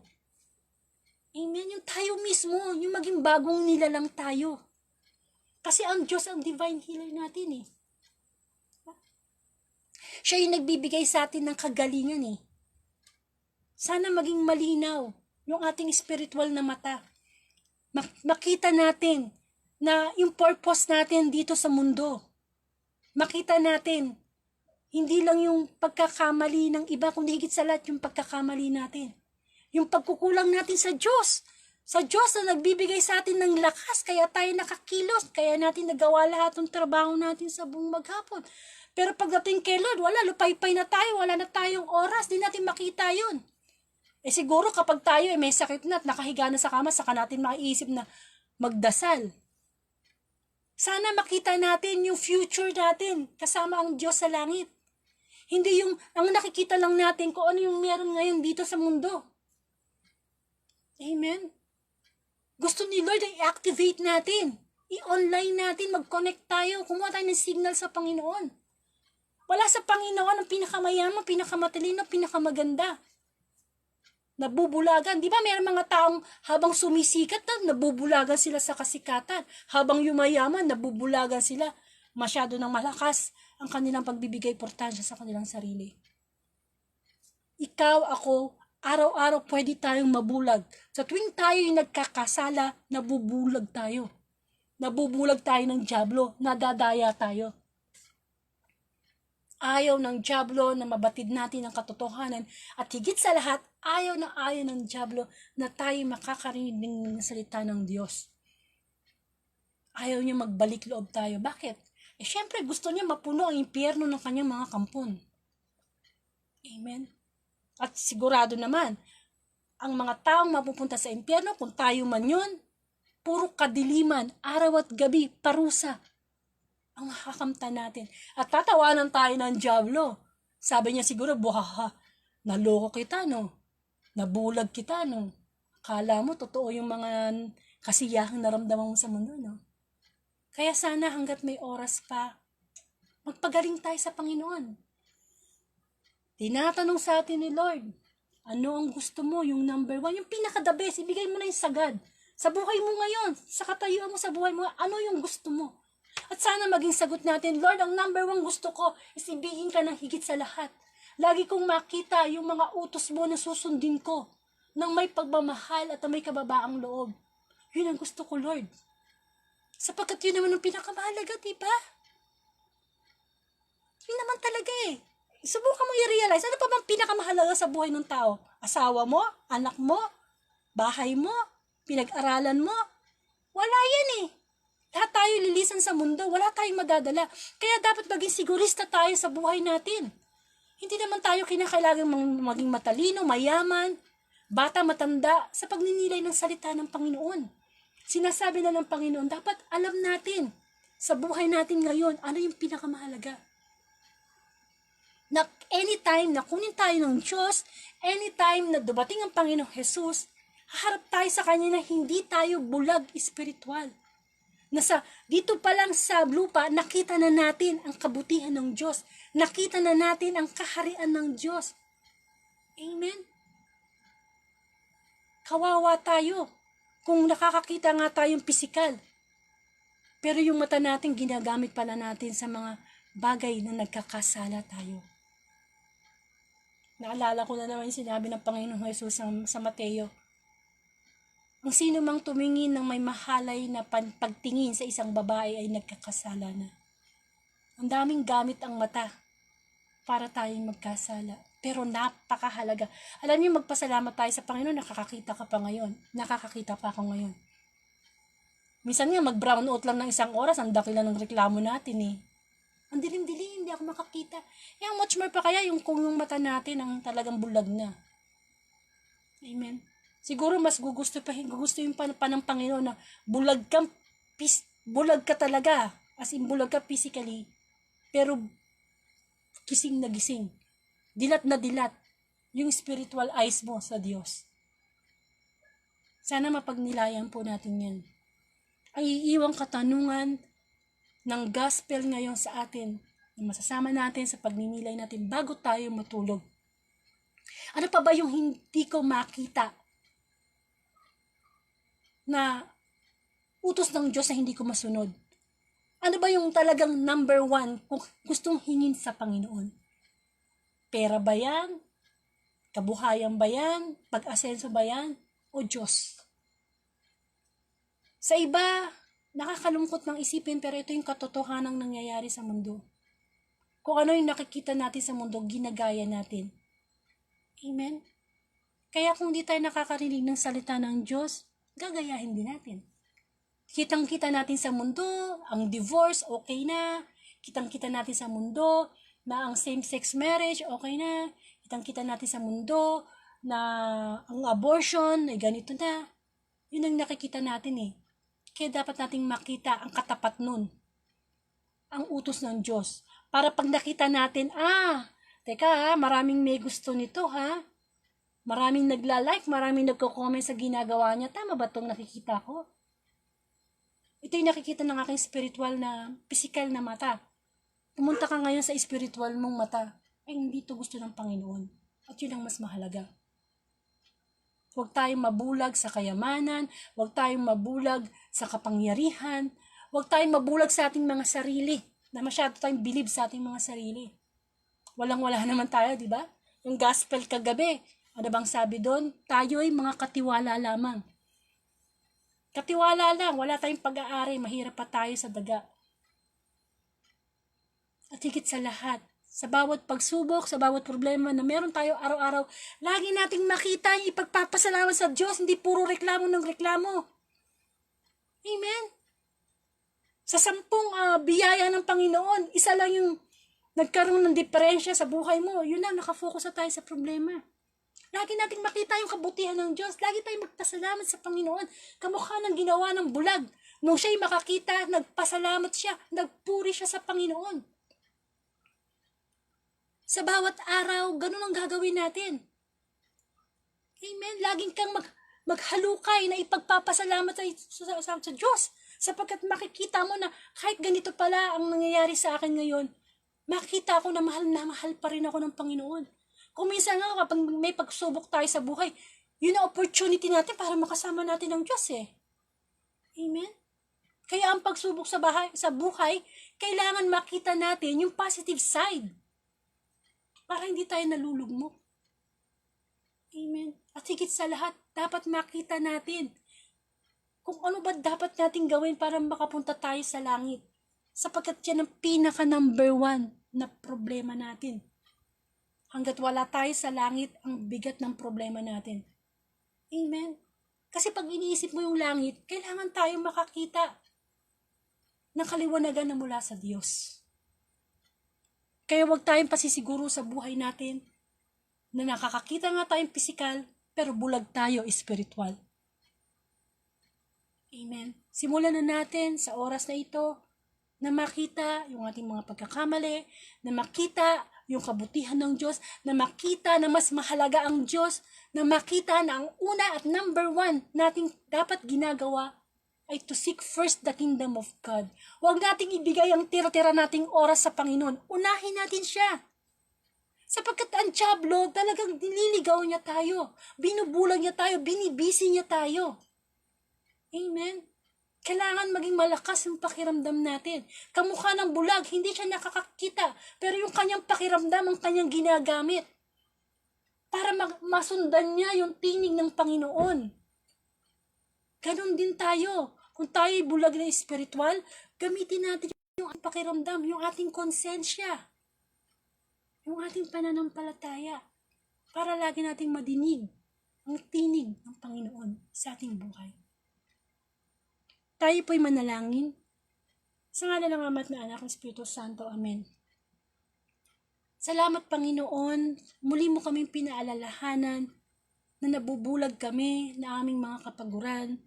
[SPEAKER 3] Amen. Yung tayo mismo, yung maging bagong nilalang tayo. Kasi ang Diyos ang divine healer natin eh. Siya yung nagbibigay sa atin ng kagalingan eh. Sana maging malinaw yung ating spiritual na mata. Makita natin na yung purpose natin dito sa mundo. Makita natin, hindi lang yung pagkakamali ng iba, kundi higit sa lahat yung pagkakamali natin. Yung pagkukulang natin sa Diyos. Sa Diyos na nagbibigay sa atin ng lakas, kaya tayo nakakilos, kaya natin nagawa lahat ng trabaho natin sa buong maghapon. Pero pagdating kay Lord, wala, lupay-pay na tayo, wala na tayong oras, di natin makita yun. Siguro kapag tayo may sakit na at nakahiga na sa kama, saka natin maiisip na magdasal. Sana makita natin yung future natin kasama ang Diyos sa langit. Hindi yung, ang nakikita lang natin kung ano yung meron ngayon dito sa mundo. Amen? Gusto ni Lord ay i-activate natin. I-online natin, mag-connect tayo, kumuha tayo ng signal sa Panginoon. Wala sa Panginoon ang pinakamayaman, pinakamatalino, pinakamaganda. Nabubulagan. Di ba may mga taong habang sumisikat na nabubulagan sila sa kasikatan. Habang yumayaman, nabubulagan sila. Masyado ng malakas ang kanilang pagbibigay importansya sa kanilang sarili. Ikaw, ako, araw-araw pwede tayong mabulag. Sa tuwing tayo yung nagkakasala, nabubulag tayo. Nabubulag tayo ng dyablo, nadadaya tayo. Ayaw ng dyablo na mabatid natin ang katotohanan at higit sa lahat, ayaw ng dyablo na tayo makakarinig ng salita ng Diyos. Ayaw niya magbalik loob tayo. Bakit? Syempre gusto niya mapuno ang impyerno ng kanyang mga kampon. Amen? At sigurado naman, ang mga taong mapupunta sa impyerno, kung tayo man yun, puro kadiliman, araw at gabi, parusa ang makakamtan natin. At tatawanan tayo ng dyablo. Sabi niya siguro, buhaha, naloko kita, no? Nabulag kita, no? Akala mo, totoo yung mga kasiyahang naramdaman mo sa mundo, no? Kaya sana hanggat may oras pa, magpagaling tayo sa Panginoon. Tinatanong sa atin ni Lord, ano ang gusto mo? Yung number 1, yung pinaka-the best, ibigay mo na yung sagad. Sa buhay mo ngayon, sa katayuan mo sa buhay mo, ano yung gusto mo? At sana maging sagot natin, Lord, ang number 1 gusto ko is ibigin ka ng higit sa lahat. Lagi kong makita yung mga utos mo na susundin ko nang may pagmamahal at may kababaang loob. Yun ang gusto ko, Lord. Sapagkat yun naman ang pinakamahalaga, diba? Yun naman talaga eh. Subukan mo i-realize, ano pa bang pinakamahalaga sa buhay ng tao? Asawa mo? Anak mo? Bahay mo? Pinag-aralan mo? Wala yan eh. Lahat tayo lilisan sa mundo, wala tayong madadala. Kaya dapat maging sigurista tayo sa buhay natin. Hindi naman tayo kinakailangan maging matalino, mayaman, bata, matanda, sa pagninilay ng salita ng Panginoon. Sinasabi na ng Panginoon, dapat alam natin sa buhay natin ngayon, ano yung pinakamahalaga. Na anytime na kunin tayo ng Diyos, anytime na dumating ang Panginoong Jesus, haharap tayo sa Kanya na hindi tayo bulag espiritual. Dito pa lang sa lupa, nakita na natin ang kabutihan ng Diyos. Nakita na natin ang kaharian ng Diyos. Amen? Kawawa tayo kung nakakakita nga tayong pisikal. Pero yung mata natin, ginagamit pala natin sa mga bagay na nagkakasala tayo. Naalala ko na naman yung sinabi ng Panginoong Jesus sa Mateo. Ang sino mang tumingin ng may mahalay na pagtingin sa isang babae ay nagkakasala na. Ang daming gamit ang mata para tayong magkasala. Pero napakahalaga. Alam niyo, magpasalamat tayo sa Panginoon, nakakakita ka pa ngayon. Nakakakita pa ako ngayon. Minsan nga, mag-brown out lang ng 1 oras, ang dakila ng reklamo natin eh. Ang dilim-dilim, hindi ako makakita. Yung much more pa kaya kung yung mata natin ang talagang bulag na. Amen. Siguro mas gugustuhin pa ng Panginoon na bulag ka talaga. As in, bulag ka physically. Pero gising na gising. Dilat na dilat yung spiritual eyes mo sa Diyos. Sana mapagnilayan po natin yan. Ang iiwang katanungan ng gospel ngayon sa atin, na masasama natin sa pagninilay natin bago tayo matulog. Ano pa ba yung hindi ko makita na utos ng Diyos na hindi ko masunod? Ano ba yung talagang number one kung gustong hingin sa Panginoon? Pera ba yan? Kabuhayan ba yan? Pag-asenso ba yan? O Diyos? Sa iba, nakakalungkot ng isipin pero ito yung katotohanang nangyayari sa mundo. Kung ano yung nakikita natin sa mundo, ginagaya natin. Amen? Kaya kung di tayo nakakarinig ng salita ng Diyos, gagayahin din natin. Kitang-kita natin sa mundo, ang divorce, okay na. Kitang-kita natin sa mundo na ang same-sex marriage, okay na. Kitang-kita natin sa mundo na ang abortion, ay ganito na. Yun ang nakikita natin eh. Kaya dapat nating makita ang katapat nun. Ang utos ng Diyos. Para pag nakita natin, teka maraming may gusto nito ha. Maraming nagla-like, maraming nagko-comment sa ginagawa niya. Tama ba itong nakikita ko? Ito yung nakikita ng aking spiritual na, physical na mata. Pumunta ka ngayon sa spiritual mong mata. Ay, hindi ito gusto ng Panginoon. At yun ang mas mahalaga. Huwag tayong mabulag sa kayamanan. Huwag tayong mabulag sa kapangyarihan. Huwag tayong mabulag sa ating mga sarili. Na masyado tayong bilib sa ating mga sarili. Walang-wala naman tayo, di ba? Yung gospel kagabi. Ano bang sabi doon? Tayo ay mga katiwala lamang. Katiwala lang, wala tayong pag-aari, mahirap pa tayo sa daga. At higit sa lahat, sa bawat pagsubok, sa bawat problema na meron tayo araw-araw, lagi nating makita yung ipagpapasalamat sa Diyos, hindi puro reklamo ng reklamo. Amen? Sa 10 biyaya ng Panginoon, isa lang yung nagkaroon ng diferensya sa buhay mo, yun lang, nakafocus na tayo sa problema. Lagi nating makita yung kabutihan ng Diyos. Lagi tayong magpasalamat sa Panginoon. Kamukha ng ginawa ng bulag. Nung siya'y makakita, nagpasalamat siya. Nagpuri siya sa Panginoon. Sa bawat araw, ganun ang gagawin natin. Amen. Laging kang maghalukay na ipagpapasalamat sa Diyos. Sapagkat makikita mo na kahit ganito pala ang nangyayari sa akin ngayon, makita ko na mahal pa rin ako ng Panginoon. Kung minsan nga kapag may pagsubok tayo sa buhay, yun ang opportunity natin para makasama natin ang Diyos eh. Amen? Kaya ang pagsubok sa buhay, kailangan makita natin yung positive side. Para hindi tayo nalulugmok. Amen? At higit sa lahat, dapat makita natin kung ano ba dapat natin gawin para makapunta tayo sa langit. Sapagkat yan ang pinaka number 1 na problema natin. Hanggat wala tayo sa langit, ang bigat ng problema natin. Amen? Kasi pag iniisip mo yung langit, kailangan tayong makakita ng kaliwanagan na mula sa Diyos. Kaya huwag tayong pasisiguro sa buhay natin na nakakakita nga tayong pisikal, pero bulag tayo espiritual. Amen? Simulan na natin sa oras na ito na makita yung ating mga pagkakamali, na makita yung kabutihan ng Diyos, na makita na mas mahalaga ang Diyos, na makita na ang una at number 1 nating dapat ginagawa ay to seek first the kingdom of God. Huwag nating ibigay ang tira-tira nating oras sa Panginoon. Unahin natin siya. Sapagkat ang Diablo, talagang nililigaw niya tayo. Binubulag niya tayo, binibisi niya tayo. Amen? Kailangan maging malakas yung pakiramdam natin. Kamukha ng bulag, hindi siya nakakakita. Pero yung kanyang pakiramdam ang kanyang ginagamit. Para masundan niya yung tinig ng Panginoon. Ganon din tayo. Kung tayo bulag na espiritual, gamitin natin yung pakiramdam, yung ating konsensya. Yung ating pananampalataya. Para lagi nating madinig ang tinig ng Panginoon sa ating buhay. Tayo po'y manalangin. Sa ngalan ng Ama at ng Anak ng Espiritu Santo. Amen. Salamat Panginoon, muli mo kaming pinaalalahanan na nabubulag kami na aming mga kapaguran,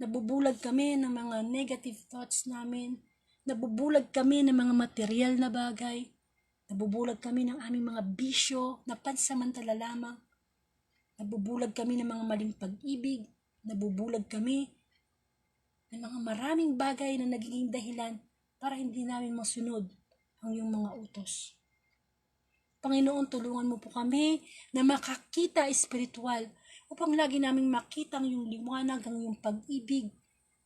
[SPEAKER 3] nabubulag kami ng mga negative thoughts namin, nabubulag kami ng mga material na bagay, nabubulag kami ng aming mga bisyo na pansamantala lamang, nabubulag kami ng mga maling pag-ibig, nabubulag kami ng mga maraming bagay na nagiging dahilan para hindi namin masunod ang iyong mga utos. Panginoon, tulungan mo po kami na makakita espiritual. upang lagi naming makita ang iyong liwanag, ang iyong pag-ibig,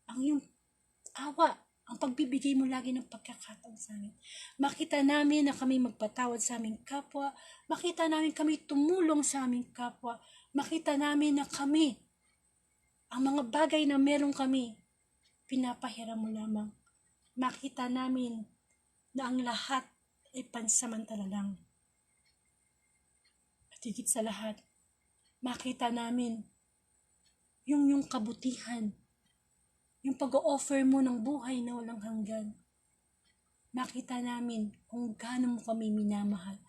[SPEAKER 3] ang iyong awa, ang pagbibigay mo lagi ng pagkakataon sa amin. Makita namin na kami magpatawad sa aming kapwa, makita namin kami tumulong sa aming kapwa, makita namin na kami, ang mga bagay na meron kami, pinapahiram mo lamang. Makita namin na ang lahat ay pansamantala lang. At higit sa lahat, makita namin yung kabutihan, yung pag-o-offer mo ng buhay na walang hanggan. Makita namin kung gaano mo kami minamahal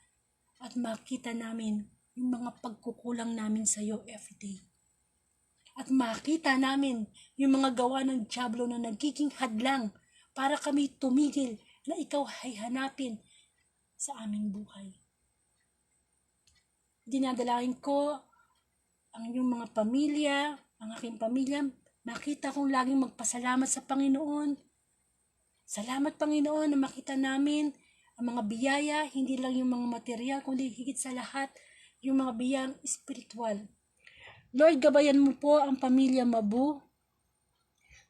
[SPEAKER 3] at makita namin yung mga pagkukulang namin sa iyo everyday. At makita namin yung mga gawa ng dyablo na nagiging hadlang para kami tumigil na ikaw ay hanapin sa aming buhay. Dinadalangin ko ang iyong mga pamilya, ang aking pamilya, makita kong laging magpasalamat sa Panginoon. Salamat Panginoon na makita namin ang mga biyaya, hindi lang yung mga material, kundi higit sa lahat, yung mga biyayang espiritual. Lord, gabayan mo po ang pamilya Mabu,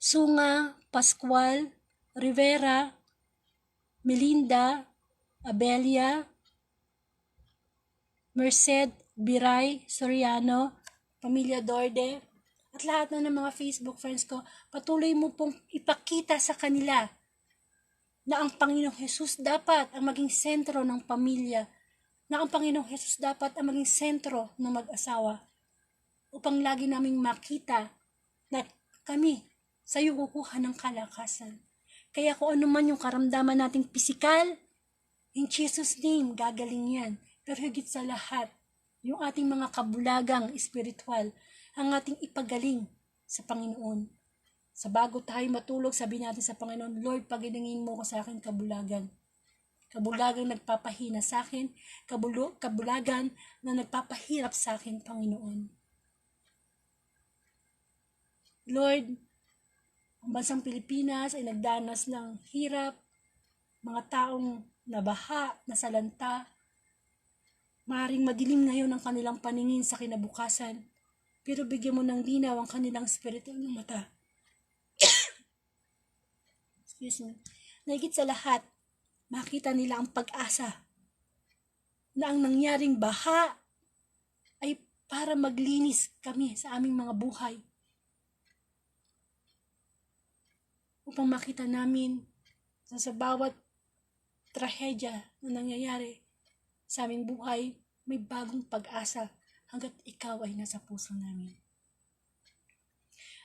[SPEAKER 3] Sunga, Pascual, Rivera, Melinda, Abelia, Merced, Biray, Soriano, Pamilya Dorde, at lahat na ng mga Facebook friends ko, patuloy mo pong ipakita sa kanila na ang Panginoong Jesus dapat ang maging sentro ng pamilya, na ang Panginoong Jesus dapat ang maging sentro ng mag-asawa, upang lagi naming makita na kami sa iyo kukuha ng kalakasan. Kaya kung ano man yung karamdaman nating pisikal, in Jesus' name, gagaling yan. Pero higit sa lahat, yung ating mga kabulagang espiritual, ang ating ipagaling sa Panginoon. Sa bago tayo matulog, sabihin natin sa Panginoon, Lord, paginingin mo ko sa akin kabulagan. Kabulagang nagpapahina sa akin, kabulagan na nagpapahirap sa akin, Panginoon. Lord, ang bansang Pilipinas ay nagdanas ng hirap, mga taong nabaha, nasalanta, maaaring madilim ngayon ang kanilang paningin sa kinabukasan, pero bigyan mo ng linaw ang kanilang spiritual ng mata. Excuse me. Na higit sa lahat, makita nila ang pag-asa na ang nangyaring baha ay para maglinis kami sa aming mga buhay. Upang makita namin na sa bawat trahedya na nangyayari sa aming buhay, may bagong pag-asa hanggat ikaw ay nasa puso namin.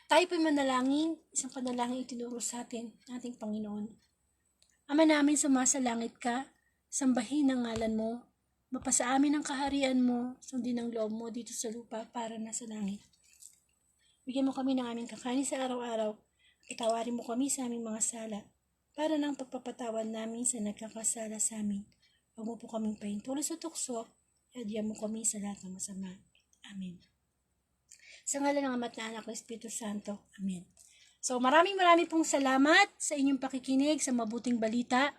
[SPEAKER 3] Tayo po'y manalangin, isang panalangin itinuro sa atin, ating Panginoon. Ama namin sumasalangit ka, sambahin ang ngalan mo, mapasa amin ang kaharian mo, sundin ang loob mo dito sa lupa para nasa langit. Bigyan mo kami ng aming kakanin sa araw-araw, itawarin mo kami sa aming mga sala, para ng pagpapatawad namin sa nagkakasala sa amin. Huwag mo po kaming pahintulan sa tukso, hadyan mo kami sa lahat ng masama. Amen. Sa ngalan ng Ama at ng Anak ng Espiritu Santo. Amen. So maraming pong salamat sa inyong pakikinig sa mabuting balita.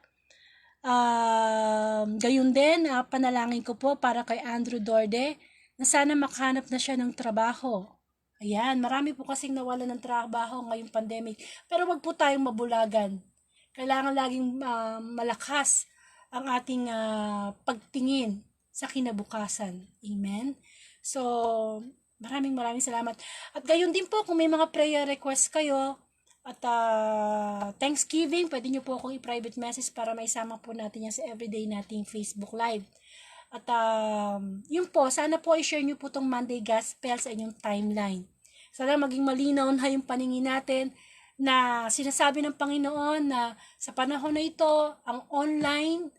[SPEAKER 3] Gayon din, panalangin ko po para kay Andrew Dorde na sana makahanap na siya ng trabaho. Ayan, marami po kasing nawalan ng trabaho ngayong pandemic. Pero wag po tayong mabulagan. Kailangan laging malakas ang ating pagtingin sa kinabukasan. Amen? So, maraming salamat. At gayon din po, kung may mga prayer request kayo, at Thanksgiving, pwede nyo po akong i-private message para maisama po natin yan sa everyday nating Facebook Live. At yun po, sana po i-share nyo po tong Monday Gospel sa inyong timeline. Sana maging malinaw na yung paningin natin na sinasabi ng Panginoon na sa panahon na ito, ang online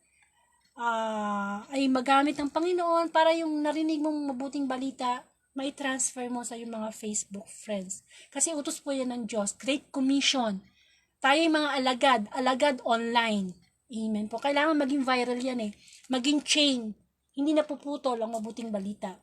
[SPEAKER 3] ay magamit ng Panginoon para yung narinig mong mabuting balita, may transfer mo sa iyong mga Facebook friends. Kasi utos po yan ng Diyos. Great Commission. Tayo yung mga alagad online. Amen po. Kailangan maging viral yan eh. Maging chain. Hindi napuputol ang mabuting balita.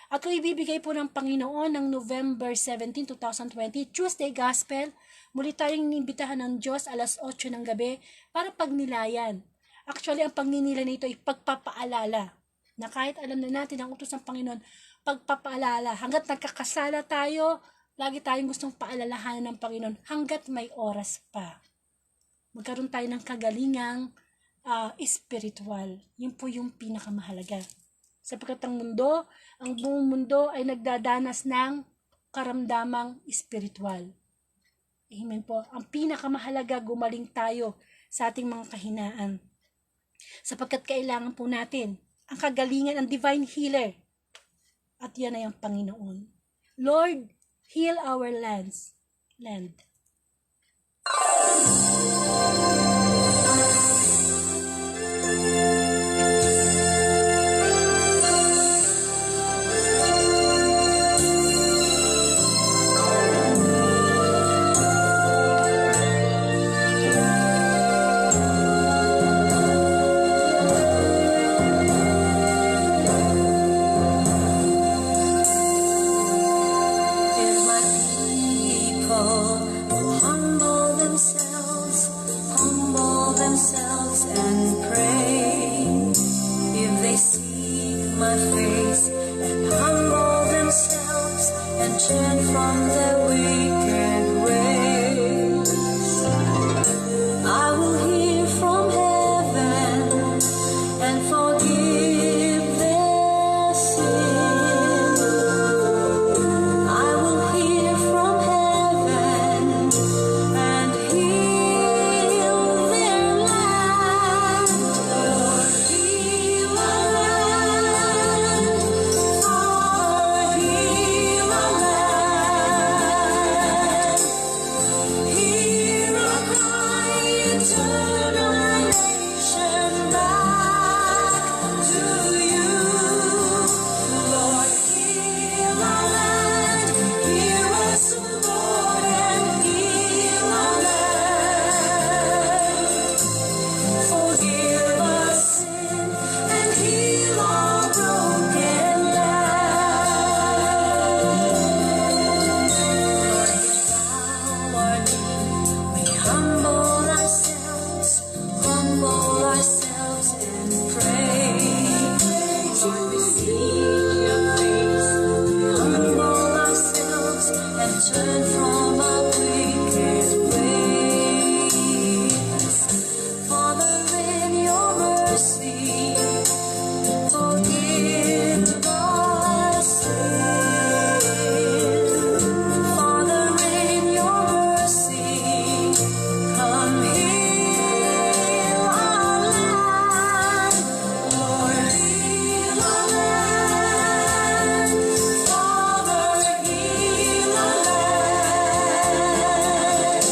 [SPEAKER 3] At kung ibibigay po ng Panginoon ng November 17, 2020, Tuesday Gospel, muli tayong inimbitahan ng Diyos alas 8 ng gabi para pagnilayan. Actually, ang pagninila nito ay pagpapaalala na kahit alam na natin ang utos ng Panginoon, pagpapaalala. Hanggat nagkakasala tayo, lagi tayong gustong paalalahanan ng Panginoon hanggat may oras pa. Magkaroon tayo ng kagalingang spiritual. Yun po yung pinakamahalaga. Sapagkat ang buong mundo ay nagdadanas ng karamdamang spiritual. Amen po. Ang pinakamahalaga, gumaling tayo sa ating mga kahinaan. Sapagkat kailangan po natin ang kagalingan ng divine healer. At yan ay ang Panginoon. Lord, heal our land.
[SPEAKER 2] If my people humble themselves and pray. If they seek my face and humble themselves and turn from their wicked ways, I will hear from heaven and forgive their sin. I will hear from heaven and heal their land. Lord, heal our land. Father, heal our land. Hear our cry and turn our nation back to you. Lord, heal our land. Hear us, O Lord, and heal our land. Forgive us sin and heal our broken land. Lord, bow our knee. We humble ourselves and pray. Lord, we seek your face. We humble ourselves and turn from our wicked ways. Father, in your mercy, forgive our sin. Father, in your mercy, come heal our land. Lord, heal our land. Father, heal our land.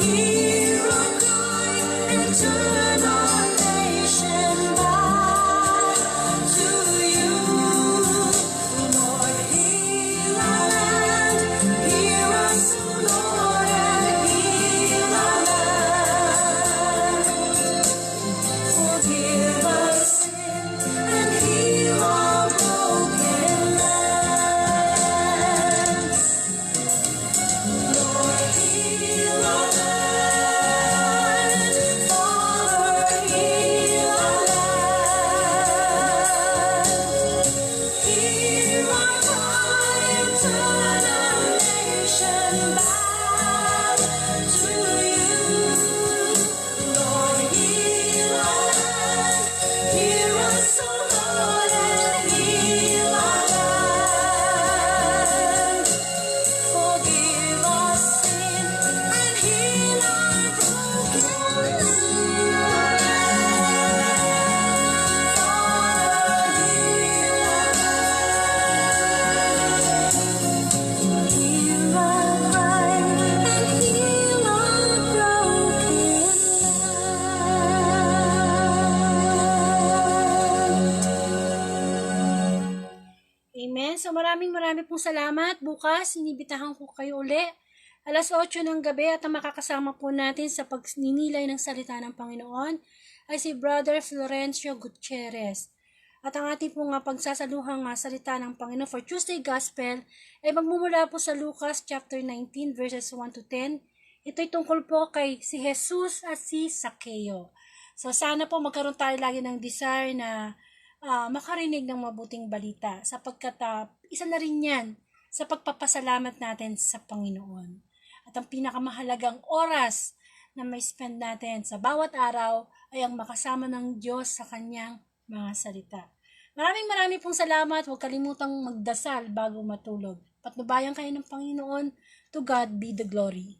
[SPEAKER 2] Hear our cry and turn our nation back to you. Lord, heal our land. Hear us, O Lord, and heal our land. Forgive us sin and heal our broken land. Lord, heal our land. Father, heal our land. Hear our cry and turn our nation back to you. Lord, heal our land. Hear us, O Lord, and heal our land. Forgive our sin and heal our broken land. Father, heal our land. Hear our cry and heal our broken land.
[SPEAKER 3] Amen. So maraming pong salamat. Bukas, inibitahan ko kayo uli. 8:00 ng gabi at ang makakasama po natin sa pagninilay ng salita ng Panginoon ay si Brother Florencio Gutierrez. At ang ating pong pagsasaluhang salita ng Panginoon for Tuesday Gospel ay magmumula po sa Lucas chapter 19 verses 1 to 10. Ito'y tungkol po kay si Jesus at si Zaccheo. So sana po magkaroon tayo lagi ng desire na makarinig ng mabuting balita sapagkat isa na rin yan sa pagpapasalamat natin sa Panginoon. At ang pinakamahalagang oras na may spend natin sa bawat araw ay ang makasama ng Diyos sa kanyang mga salita. Maraming pong salamat. Huwag kalimutang magdasal bago matulog. Patnubayan kayo ng Panginoon. To God be the glory.